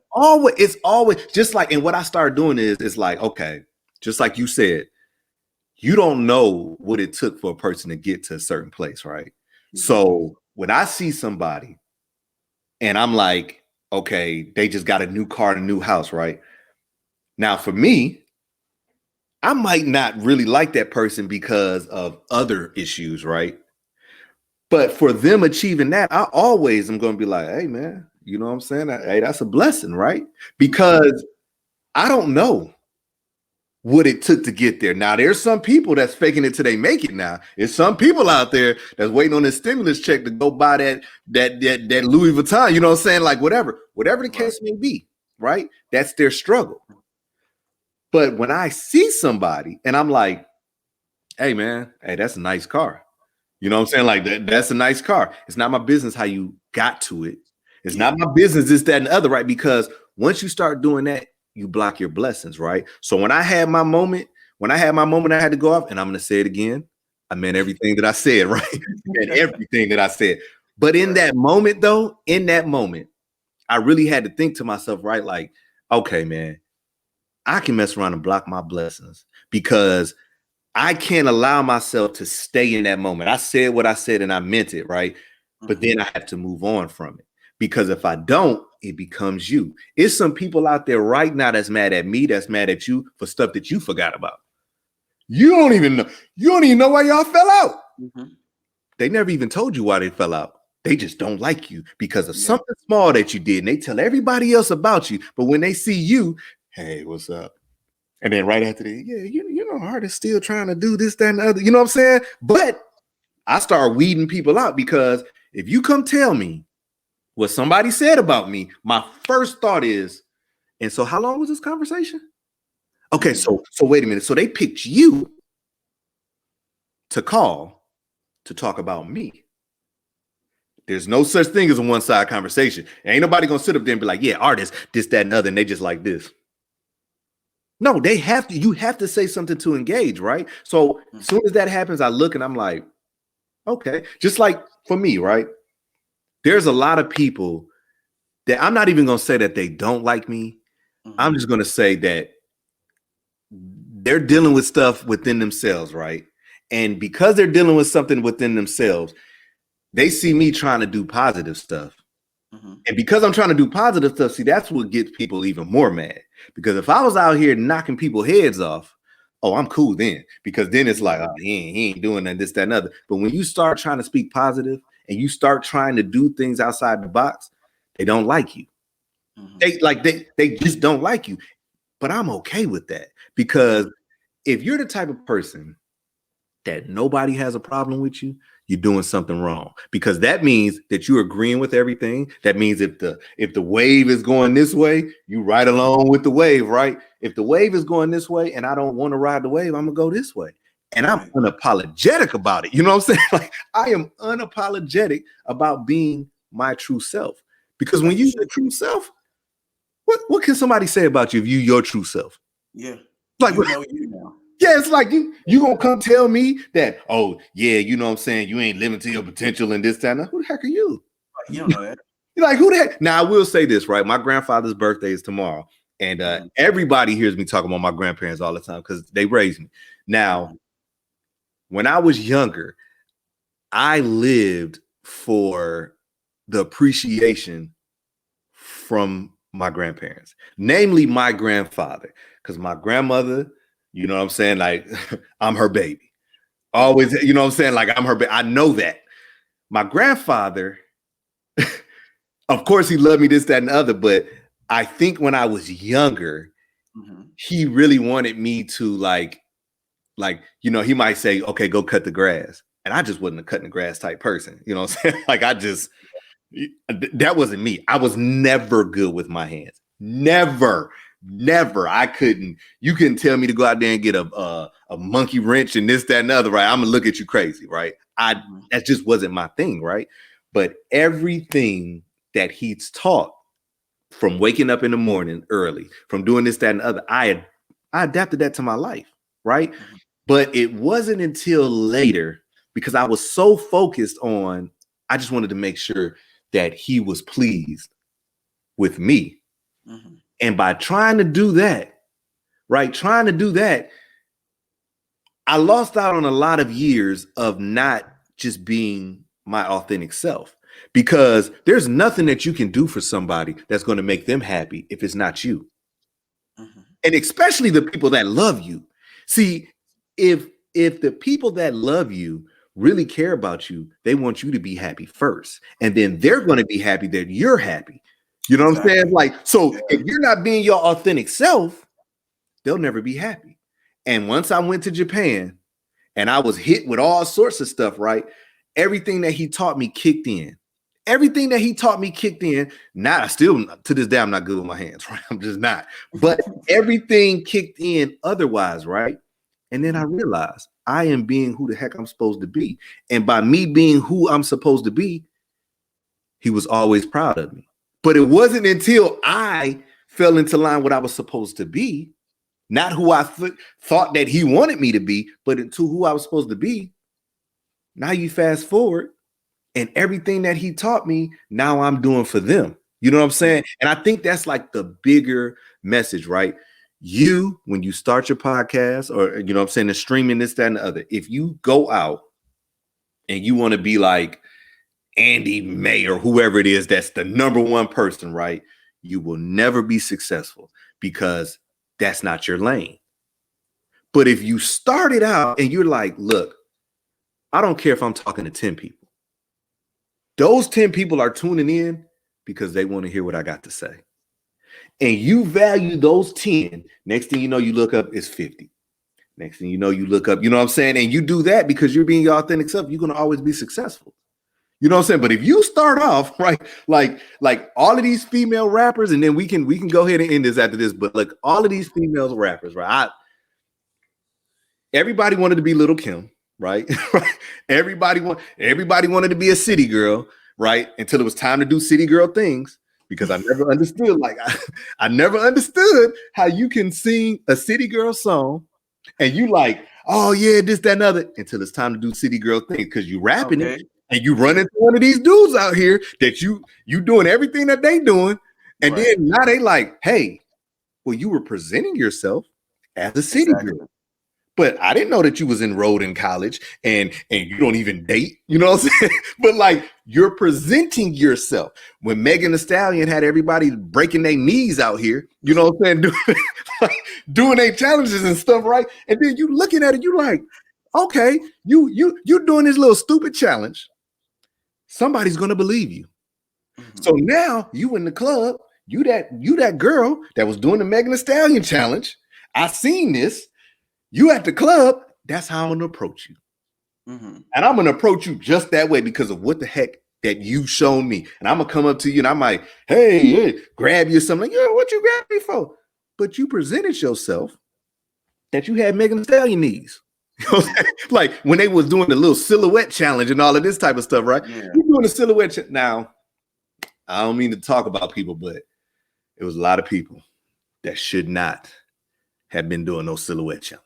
always just like, and what I started doing is, it's like, okay, just like you said, you don't know what it took for a person to get to a certain place, right? So when I see somebody and I'm like, okay, they just got a new car and a new house, right? Now for me, I might not really like that person because of other issues, right? But for them achieving that, I always am going to be like, hey, man, you know what I'm saying? Hey, that's a blessing, right? Because I don't know what it took to get there. Now, there's some people that's faking it till they make it now. There's some people out there that's waiting on a stimulus check to go buy that Louis Vuitton, you know what I'm saying? Like whatever the case may be, right? That's their struggle. But when I see somebody and I'm like, hey, man, hey, that's a nice car. You know what I'm saying? Like that's a nice car. It's not my business how you got to it. It's not my business, this, that, and the other, right? Because once you start doing that, you block your blessings, right? So when I had my moment, I had to go off, and I'm going to say it again. I meant everything that I said, right? And everything that I said. But in that moment, though, I really had to think to myself, right? Like, okay, man, I can mess around and block my blessings because I can't allow myself to stay in that moment. I said what I said and I meant it, right? But then I have to move on from it, because if I don't, it becomes you. It's some people out there right now that's mad at me, that's mad at you for stuff that you forgot about. You don't even know why y'all fell out. They never even told you why they fell out. They just don't like you because of something small that you did, and they tell everybody else about you. But when they see you, hey, what's up? And then right after that, you know, artists still trying to do this, that, and the other. You know what I'm saying? But I start weeding people out, because if you come tell me what somebody said about me, my first thought is, and so how long was this conversation? Okay, so wait a minute. So they picked you to call to talk about me. There's no such thing as a one-side conversation. Ain't nobody gonna sit up there and be like, yeah, artists, this, that, and other, and they just like this. No, you have to say something to engage, right? So as soon as that happens, I look and I'm like, okay. Just like for me, right? There's a lot of people that I'm not even going to say that they don't like me. I'm just going to say that they're dealing with stuff within themselves, right? And because they're dealing with something within themselves, they see me trying to do positive stuff. And because I'm trying to do positive stuff, see, that's what gets people even more mad. Because if I was out here knocking people's heads off, oh, I'm cool then. Because then it's like, oh, he ain't doing that, this, that, and other. But when you start trying to speak positive and you start trying to do things outside the box, they don't like you. They just don't like you. But I'm okay with that, because if you're the type of person that nobody has a problem with you, you're doing something wrong, because that means that you're agreeing with everything. That means if the wave is going this way, you ride along with the wave, right? If the wave is going this way and I don't want to ride the wave, I'm gonna go this way. And I'm unapologetic about it. You know what I'm saying? Like, I am unapologetic about being my true self, because when you're your true self, what can somebody say about you if you your true self? Yeah. Like, you know you now. Yeah, it's like you gonna come tell me that, oh yeah, you know what I'm saying, you ain't living to your potential and this, that, and that. Who the heck are you? Like, you don't know that. You're like, who the heck? Now, I will say this, right? My grandfather's birthday is tomorrow. And everybody hears me talk about my grandparents all the time because they raised me. Now, when I was younger, I lived for the appreciation from my grandparents, namely my grandfather, because my grandmother, you know what I'm saying? Like, I'm her baby. Always, you know what I'm saying? Like, I'm her baby. I know that. My grandfather, of course, he loved me, this, that, and the other, but I think when I was younger, he really wanted me to like, you know, he might say, okay, go cut the grass. And I just wasn't a cutting the grass type person. You know what I'm saying? Like, that wasn't me. I was never good with my hands. Never. I couldn't. You couldn't tell me to go out there and get a monkey wrench and this, that, and the other, right? I'm gonna look at you crazy, right? That just wasn't my thing, right? But everything that he's taught, from waking up in the morning early, from doing this, that, and the other, I adapted that to my life, right? But it wasn't until later, because I was so focused on, I just wanted to make sure that he was pleased with me. And by trying to do that, right, I lost out on a lot of years of not just being my authentic self, because there's nothing that you can do for somebody that's going to make them happy if it's not you. And especially the people that love you. See, if the people that love you really care about you, they want you to be happy first. And then they're going to be happy that you're happy. You know what I'm saying? Like, so if you're not being your authentic self, they'll never be happy. And once I went to Japan and I was hit with all sorts of stuff, right? Everything that he taught me kicked in. Now, I still, to this day, I'm not good with my hands, right? I'm just not. But everything kicked in otherwise, right? And then I realized I am being who the heck I'm supposed to be. And by me being who I'm supposed to be, he was always proud of me. But it wasn't until I fell into line what I was supposed to be, not who I thought that he wanted me to be, but into who I was supposed to be. Now you fast forward, and everything that he taught me, now I'm doing for them. You know what I'm saying? And I think that's like the bigger message, right? You, when you start your podcast, or, you know what I'm saying, the streaming, this, that, and the other, if you go out and you want to be like Andy May or whoever it is, that's the number one person, right? You will never be successful because that's not your lane. But if you started out and you're like, look, I don't care if I'm talking to 10 people. Those 10 people are tuning in because they want to hear what I got to say. And you value those 10. Next thing you know, you look up, it's 50. Next thing you know, you look up, you know what I'm saying? And you do that because you're being your authentic self. You're going to always be successful. You know what I'm saying? But if you start off, right, like all of these female rappers, and then we can go ahead and end this after this, but like all of these female rappers, right? Everybody wanted to be Little Kim, right? Everybody wanted to be a city girl, right? Until it was time to do city girl things, because I never understood, I never understood how you can sing a city girl song and you like, oh yeah, this, that, and other, until it's time to do city girl things, because you rapping it and you run into one of these dudes out here that you doing everything that they doing, and then now they like, hey, well, you were presenting yourself as a city girl. But I didn't know that you was enrolled in college and you don't even date, you know what I'm saying? But like, you're presenting yourself. When Megan Thee Stallion had everybody breaking their knees out here, you know what I'm saying? Doing their challenges and stuff, right? And then you looking at it, you like, okay, you doing this little stupid challenge. Somebody's gonna believe you. So now you in the club, you that girl that was doing the Megan Thee Stallion challenge. I seen this. You at the club, that's how I'm going to approach you. And I'm going to approach you just that way because of what the heck that you shown me. And I'm going to come up to you and I might, hey, grab you or something. Like, yo, what you grab me for? But you presented yourself that you had Megan Thee Stallion knees. You know, like when they was doing the little silhouette challenge and all of this type of stuff, right? Yeah. You're doing the silhouette. Now, I don't mean to talk about people, but it was a lot of people that should not have been doing no silhouette challenge.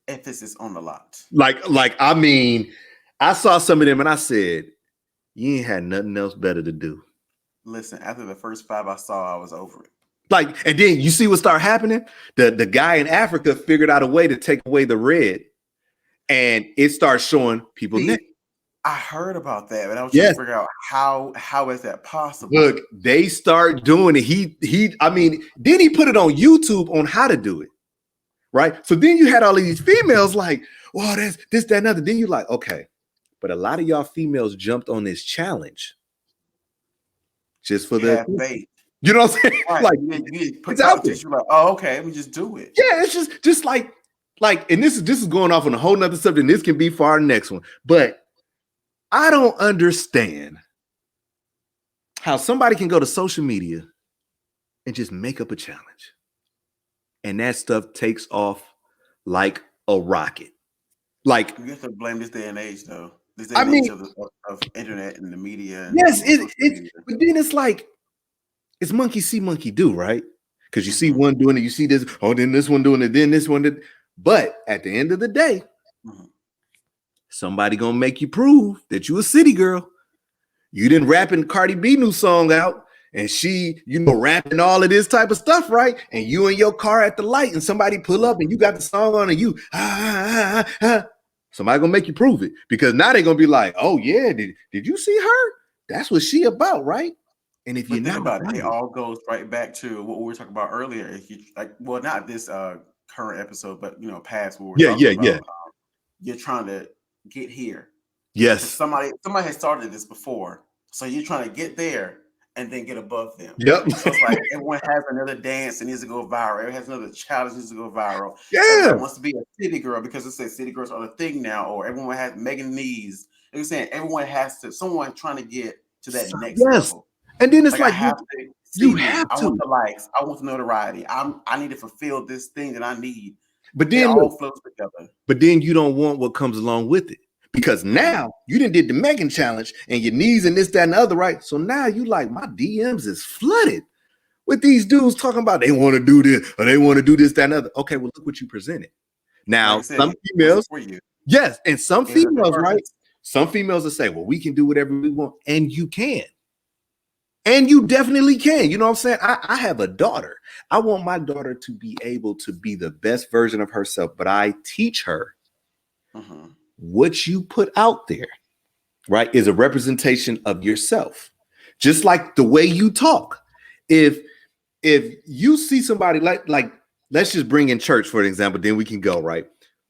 emphasis on a lot. Like I mean, I saw some of them and I said, you ain't had nothing else better to do. Listen, after the first 5 I saw, I was over it. Like, and then you see what started happening? The guy in Africa figured out a way to take away the red, and it starts showing people neck. I heard about that, but I was trying to figure out how is that possible? Look, they start doing it. I mean, then he put it on YouTube on how to do it. Right. So then you had all of these females like, well, that's this, that, and other. Then you're like, okay, but a lot of y'all females jumped on this challenge just for the faith. You know what I'm saying? Right. Like, you put out there. You're like, oh, okay, let me just do it. Yeah, it's just like, and this is going off on a whole nother subject. And this can be for our next one, but I don't understand how somebody can go to social media and just make up a challenge. And that stuff takes off like a rocket. Like, you have to blame this day and age, though. This day and age of internet and the media. Yes, but then it's like, it's monkey see, monkey do, right? Because you see one doing it, you see this, oh, then this one doing it, then this one did. But at the end of the day, somebody gonna make you prove that you a city girl. You didn't rapping Cardi B new song out. And she, rapping all of this type of stuff, right? And you in your car at the light and somebody pull up and you got the song on and you, somebody gonna make you prove it. Because now they're gonna be like, oh yeah, did you see her? That's what she about, right? And if you're not about it, it all goes right back to what we were talking about earlier. If you not this current episode, but past what we're talking about. You're trying to get here. Yes. Somebody has started this before. So you're trying to get there and then get above them. Yep. So it's like everyone has another dance that needs to go viral. Everyone has another challenge that needs to go viral. Yeah. Everyone wants to be a city girl because it says city girls are the thing now, or everyone has Megan Nees. They're saying everyone has to, someone trying to get to that next level. And then it's like I want the likes. I want the notoriety. I need to fulfill this thing that I need. But then it all flows together. But then you don't want what comes along with it. Because now you did the Megan challenge and your knees and this, that, and the other, right? So now you like, my DMs is flooded with these dudes talking about they want to do this or they want to do this, that, and other. Okay, well, look what you presented. Now, some females, yes, and some females, right? Some females will say, well, we can do whatever we want, and you can. And you definitely can. You know what I'm saying? I have a daughter. I want my daughter to be able to be the best version of herself, but I teach her what you put out there, right, is a representation of yourself. Just like the way you talk. If you see somebody like let's just bring in church for an example, then we can go, right?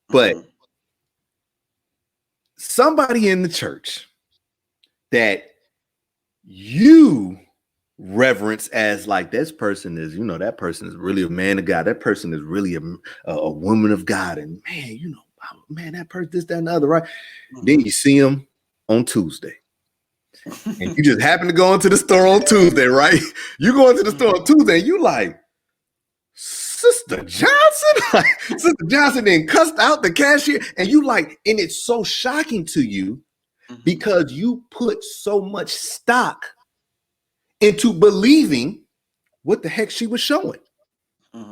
But somebody in the church that you reverence as like, this person is, that person is really a man of God. That person is really a woman of God. And man, that person, this, that, and the other, right? Then you see them on Tuesday. And you just happen to go into the store on Tuesday, right? You go into the store on Tuesday and you like, Sister Johnson? Like, Sister Johnson then cussed out the cashier. And you like, and it's so shocking to you because you put so much stock into believing what the heck she was showing.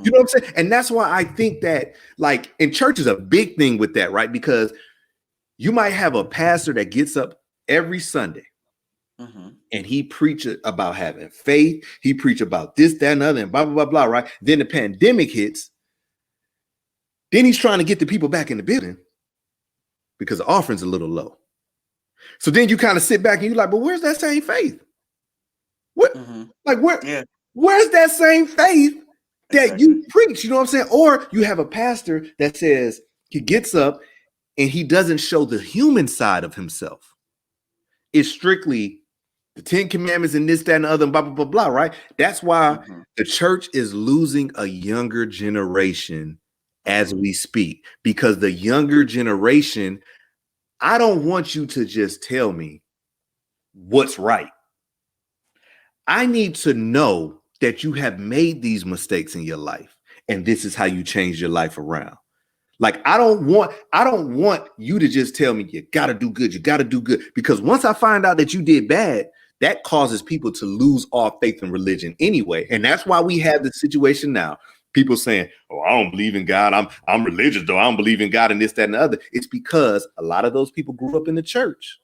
You know what I'm saying? And that's why I think that, like, in church is a big thing with that, right? Because you might have a pastor that gets up every Sunday and he preaches about having faith. He preaches about this, that, and other, and blah, blah, blah, blah, right? Then the pandemic hits. Then he's trying to get the people back in the building because the offering's a little low. So then you kind of sit back and you're like, but where's that same faith? What, like, where's that same faith that you preach? You know what I'm saying? Or you have a pastor that says he gets up and he doesn't show the human side of himself. It's strictly the 10 Commandments and this, that, and the other, and blah, blah, blah, blah, right? That's why the church is losing a younger generation as we speak, because the younger generation, I don't want you to just tell me what's right. I need to know that you have made these mistakes in your life and this is how you change your life around. Like, I don't want you to just tell me you got to do good. You got to do good. Because once I find out that you did bad, that causes people to lose all faith in religion anyway. And that's why we have the situation now. people saying, "Oh, I don't believe in God. I'm religious though. I don't believe in God and this, that, and the other." It's because a lot of those people grew up in the church,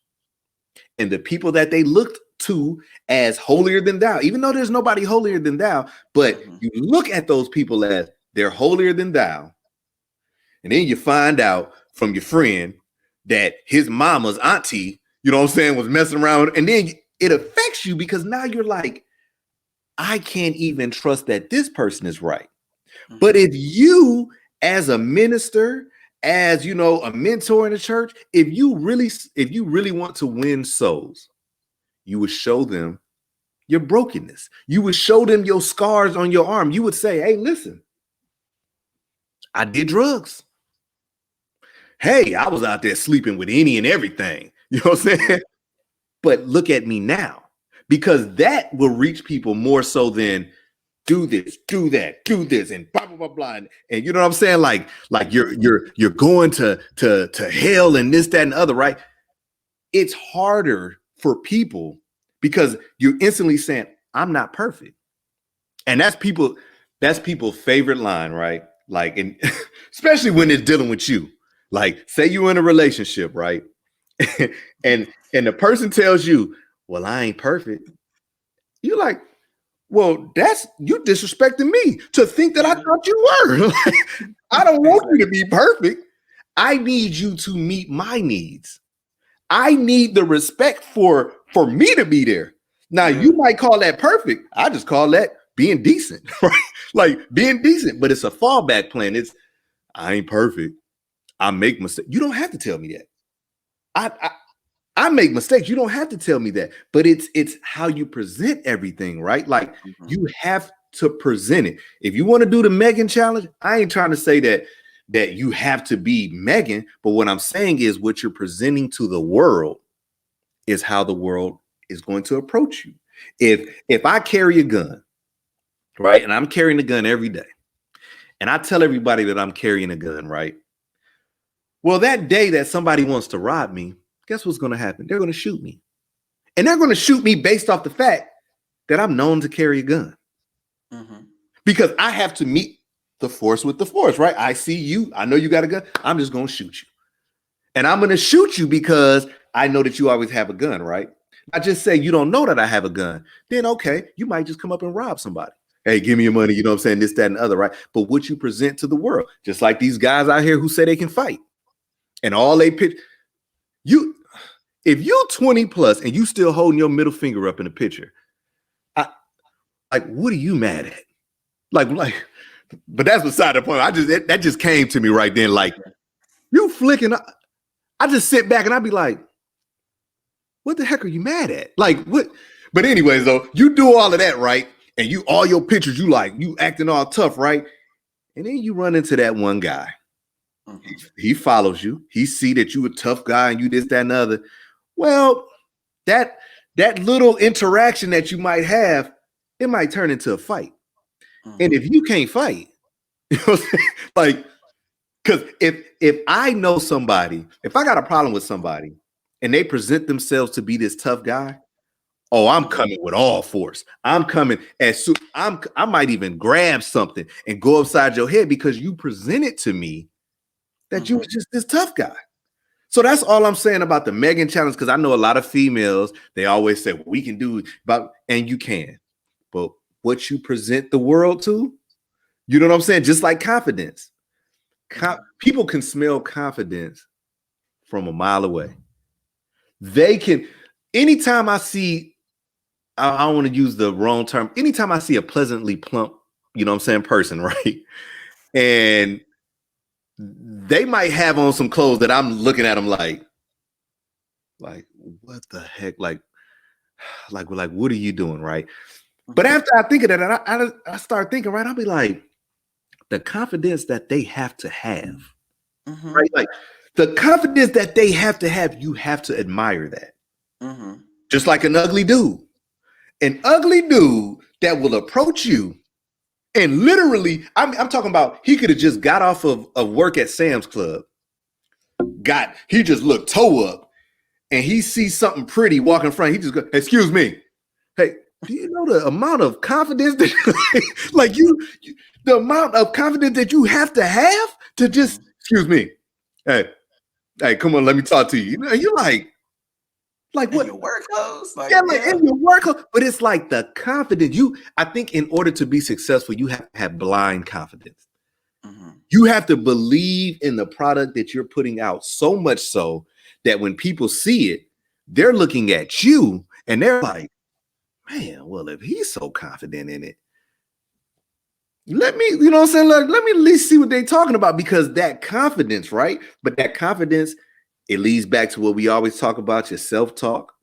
and the people that they looked to as holier than thou, even though there's nobody holier than thou, but you look at those people as they're holier than thou, and then you find out from your friend that his mama's auntie, you know what I'm saying, was messing around, and then it affects you because now you're like, I can't even trust that this person is right. But if you, as a minister, as you know, a mentor in the church, if you really want to win souls, you would show them your brokenness. You would show them your scars on your arm. You would say, hey, listen, I did drugs. Hey, I was out there sleeping with any and everything. You know what I'm saying? But look at me now, because that will reach people more so than do this, do that, do this, and blah blah blah blah. And you know what I'm saying? Like you're going to hell and this, that, and the other, right? It's harder for people because you're instantly saying, I'm not perfect. And that's people's favorite line, right? Like, and especially when it's dealing with you. Like, say you're in a relationship, right? and the person tells you, well, I ain't perfect. You're like, well, that's you disrespecting me to think that I thought you were. I don't want you to be perfect. I need you to meet my needs. I need the respect for me to be there. Now, you might call that perfect. I just call that being decent, right? Like being decent, but it's a fallback plan. It's I ain't perfect. I make mistakes. You don't have to tell me that. I make mistakes. You don't have to tell me that. But it's how you present everything, right? Like you have to present it. If you want to do the Megan challenge, I ain't trying to say that you have to be Megan, but what I'm saying is what you're presenting to the world is how the world is going to approach you. If I carry a gun, right, and I'm carrying a gun every day, and I tell everybody that I'm carrying a gun, right? Well, that day that somebody wants to rob me, guess what's going to happen? They're going to shoot me. And they're going to shoot me based off the fact that I'm known to carry a gun. Because I have to meet the force with the force, right? I see you. I know you got a gun. I'm just going to shoot you. And I'm going to shoot you because I know that you always have a gun, right? I just say you don't know that I have a gun. Then, okay, you might just come up and rob somebody. Hey, give me your money. You know what I'm saying? This, that, and the other, right? But what you present to the world, just like these guys out here who say they can fight. And all they pitch, if you're 20 plus and you still holding your middle finger up in the picture, like, what are you mad at? Like, but that's beside the point. That just came to me right then. Like, you flicking. I just sit back and I'd be like, what the heck are you mad at? Like, what? But anyways, though, you do all of that, right? And all your pictures, you acting all tough, right? And then you run into that one guy. He follows you. He see that you a tough guy and you this, that, and the other. Well, that little interaction that you might have, it might turn into a fight. And if you can't fight, you know what I'm saying? Like, because if I know somebody, if I got a problem with somebody and they present themselves to be this tough guy, oh, I'm coming with all force. I'm coming I might even grab something and go upside your head because you presented to me that you was just this tough guy. So that's all I'm saying about the Megan challenge, because I know a lot of females, they always say, well, we can do and you can. But what you present the world to, you know what I'm saying? Just like confidence. People can smell confidence from a mile away. They can, anytime I see, I don't want to use the wrong term, anytime I see a pleasantly plump, you know what I'm saying, person, right? And they might have on some clothes that I'm looking at them like what the heck? Like, what are you doing, right? But after I think of that, I start thinking, right? I'll be like, the confidence that they have to have, right? Like the confidence that they have to have, you have to admire that. Just like an ugly dude that will approach you. And literally, I'm talking about he could have just got off of work at Sam's Club. He just looked toe up and he sees something pretty walking in front. He just goes, excuse me. Hey, do you know the amount of confidence that like The amount of confidence that you have to just, excuse me, hey, come on, let me talk to you. You know, you're like In what? your work clothes, like Yeah, like in your work, but it's like the confidence. I think in order to be successful, you have to have blind confidence. You have to believe in the product that you're putting out so much so that when people see it, they're looking at you and they're like, man, well, if he's so confident in it, let me, you know what I'm saying? Let me at least see what they're talking about, because that confidence, right? But that confidence, it leads back to what we always talk about, your self-talk.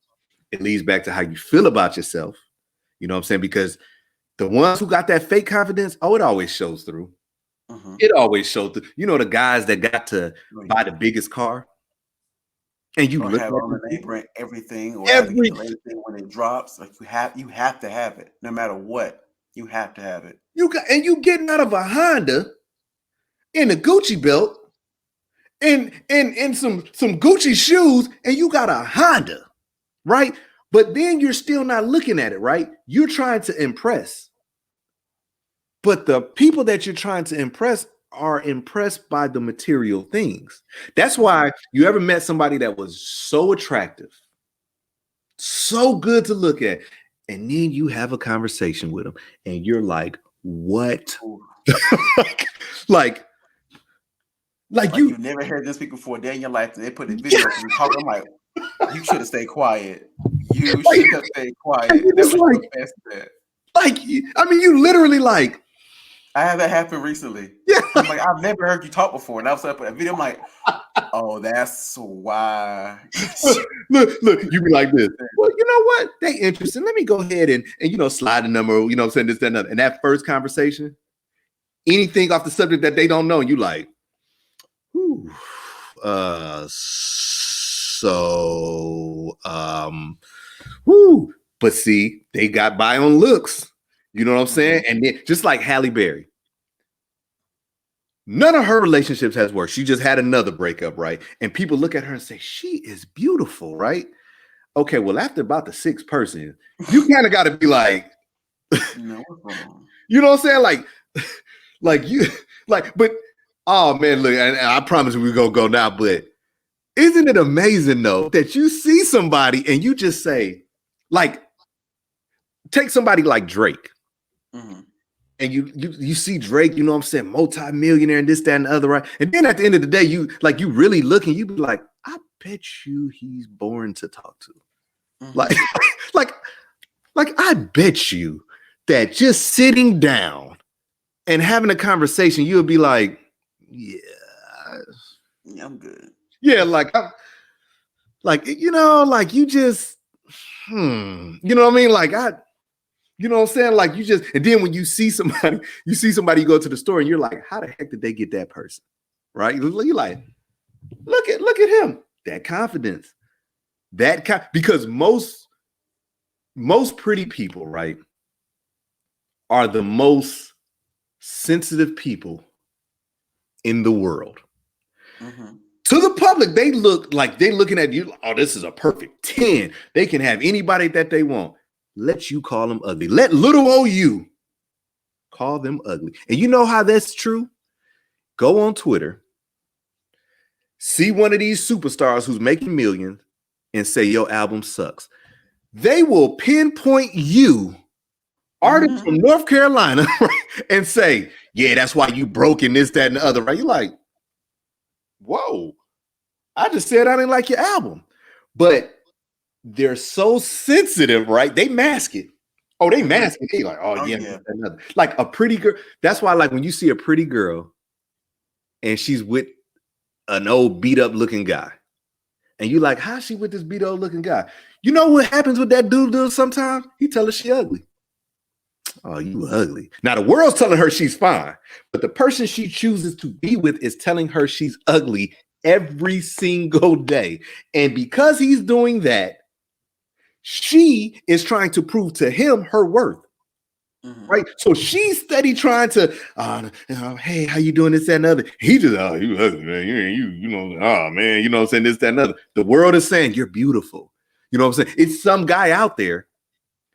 It leads back to how you feel about yourself. You know what I'm saying? Because the ones who got that fake confidence, it always shows through. It always shows through. You know, the guys that got to buy the biggest car, and you look have at on the name brand everything, or have the thing when it drops. Like you have to have it, no matter what. You have to have it. You getting out of a Honda in a Gucci belt and some Gucci shoes, and you got a Honda, right? But then you're still not looking at it, right? You're trying to impress. But the people that you're trying to impress are impressed by the material things. That's why you ever met somebody that was so attractive, so good to look at, and then you have a conversation with them and you're like, what? like you've never heard them speak before a day in your life, and they put a video of you talking. I'm like, you should have stayed quiet. You should have stayed quiet. I mean, you literally like. I had that happen recently. Yeah. I'm like, I've never heard you talk before. And I was up with a video. I'm like, oh, that's why. look, you be like this. Well, you know what? They interesting. Let me go ahead and slide the number, you know what I'm saying, this, that, and that. And that first conversation, anything off the subject that they don't know, and you like, but see, they got by on looks. You know what I'm saying? And then just like Halle Berry, none of her relationships has worked. She just had another breakup, right? And people look at her and say, she is beautiful, right? Okay, well, after about the sixth person, you kind of got to be like, no, what's wrong? You know what I'm saying? But oh man, look, and I promise we're gonna go now, but isn't it amazing though that you see somebody and you just say, like, take somebody like Drake. And you see Drake, you know what I'm saying, multi-millionaire and this, that, and the other, right? And then at the end of the day, you really looking, you be like, I bet you he's boring to talk to. Like I bet you that just sitting down and having a conversation, you'll be like, yeah, I'm good. Yeah, you just, you know what I mean? You know what I'm saying? Like you just, and then when you see somebody go to the store and you're like, how the heck did they get that person? Right? You're like, look at him. That confidence. Because most pretty people, right, are the most sensitive people in the world. To the public, they look like they're looking at you. Oh, this is a perfect 10. They can have anybody that they want. Let you call them ugly. Let little old you call them ugly. And you know how that's true? Go on Twitter, see one of these superstars who's making millions and say your album sucks. They will pinpoint you, artist from North Carolina, and say, yeah, that's why you broke in this, that, and the other. Right? You're like, whoa, I just said I didn't like your album. But they're so sensitive, right? They mask it. Oh, they mask it. They like, oh yeah. Like a pretty girl. That's why, like, when you see a pretty girl and she's with an old beat up looking guy, and you like, how's she with this beat up looking guy? You know what happens with that dude sometimes? He tell her she ugly. Oh, you ugly. Now the world's telling her she's fine, but the person she chooses to be with is telling her she's ugly every single day. And because he's doing that, she is trying to prove to him her worth. Right? So she's steady trying to, hey, how you doing? This, that, and other. He just, oh, you ugly, man. You know, oh man, you know what I'm saying? This, that, and other. The world is saying you're beautiful. You know what I'm saying? It's some guy out there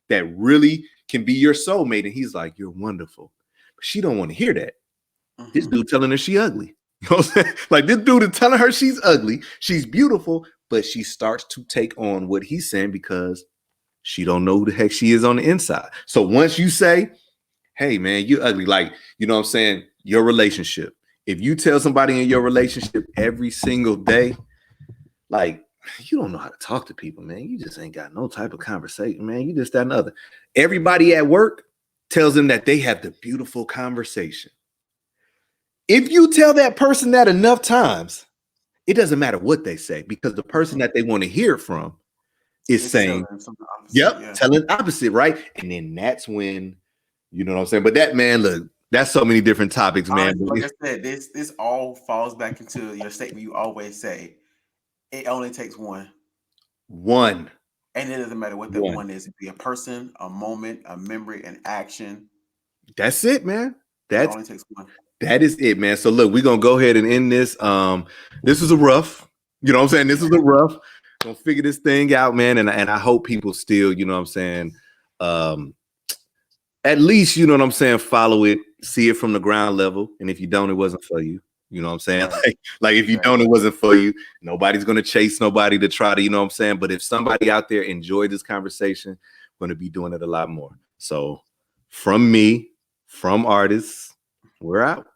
that really can be your soulmate, and he's like, you're wonderful. She don't want to hear that. This Mhm. dude telling her she ugly. You know what I'm saying? Like this dude is telling her she's ugly, she's beautiful, but she starts to take on what he's saying because she don't know who the heck she is on the inside. So once you say, hey man, you ugly, like, you know what I'm saying, your relationship. If you tell somebody in your relationship every single day, like, you don't know how to talk to people, man. You just ain't got no type of conversation, man. You just that and other. Everybody at work tells them that they have the beautiful conversation. If you tell that person that enough times, it doesn't matter what they say because the person Mhm. that they want to hear it from is It's saying, telling something opposite. yep, Yeah. telling opposite, right? And then that's when, you know what I'm saying? But that, man, look, that's so many different topics, man. Honestly, like I said, this all falls back into your statement you always say. It only takes one. One, And it doesn't matter what that one. one is. It could be a person, a moment, a memory, an action. That's it, man. It That's only takes one. that is it, man. So look, we're gonna go ahead and end this. This is a rough, you know what I'm saying? This is a rough. Gonna figure this thing out, man. And I hope people still, you know what I'm saying, at least, you know what I'm saying, follow it, see it from the ground level. And if you don't, it wasn't for you. You know what I'm saying? Right. Like if you don't, it wasn't for you. Nobody's gonna chase nobody to try to, you know what I'm saying. But if somebody out there enjoyed this conversation, we're gonna be doing it a lot more. So from me, from artists, we're out.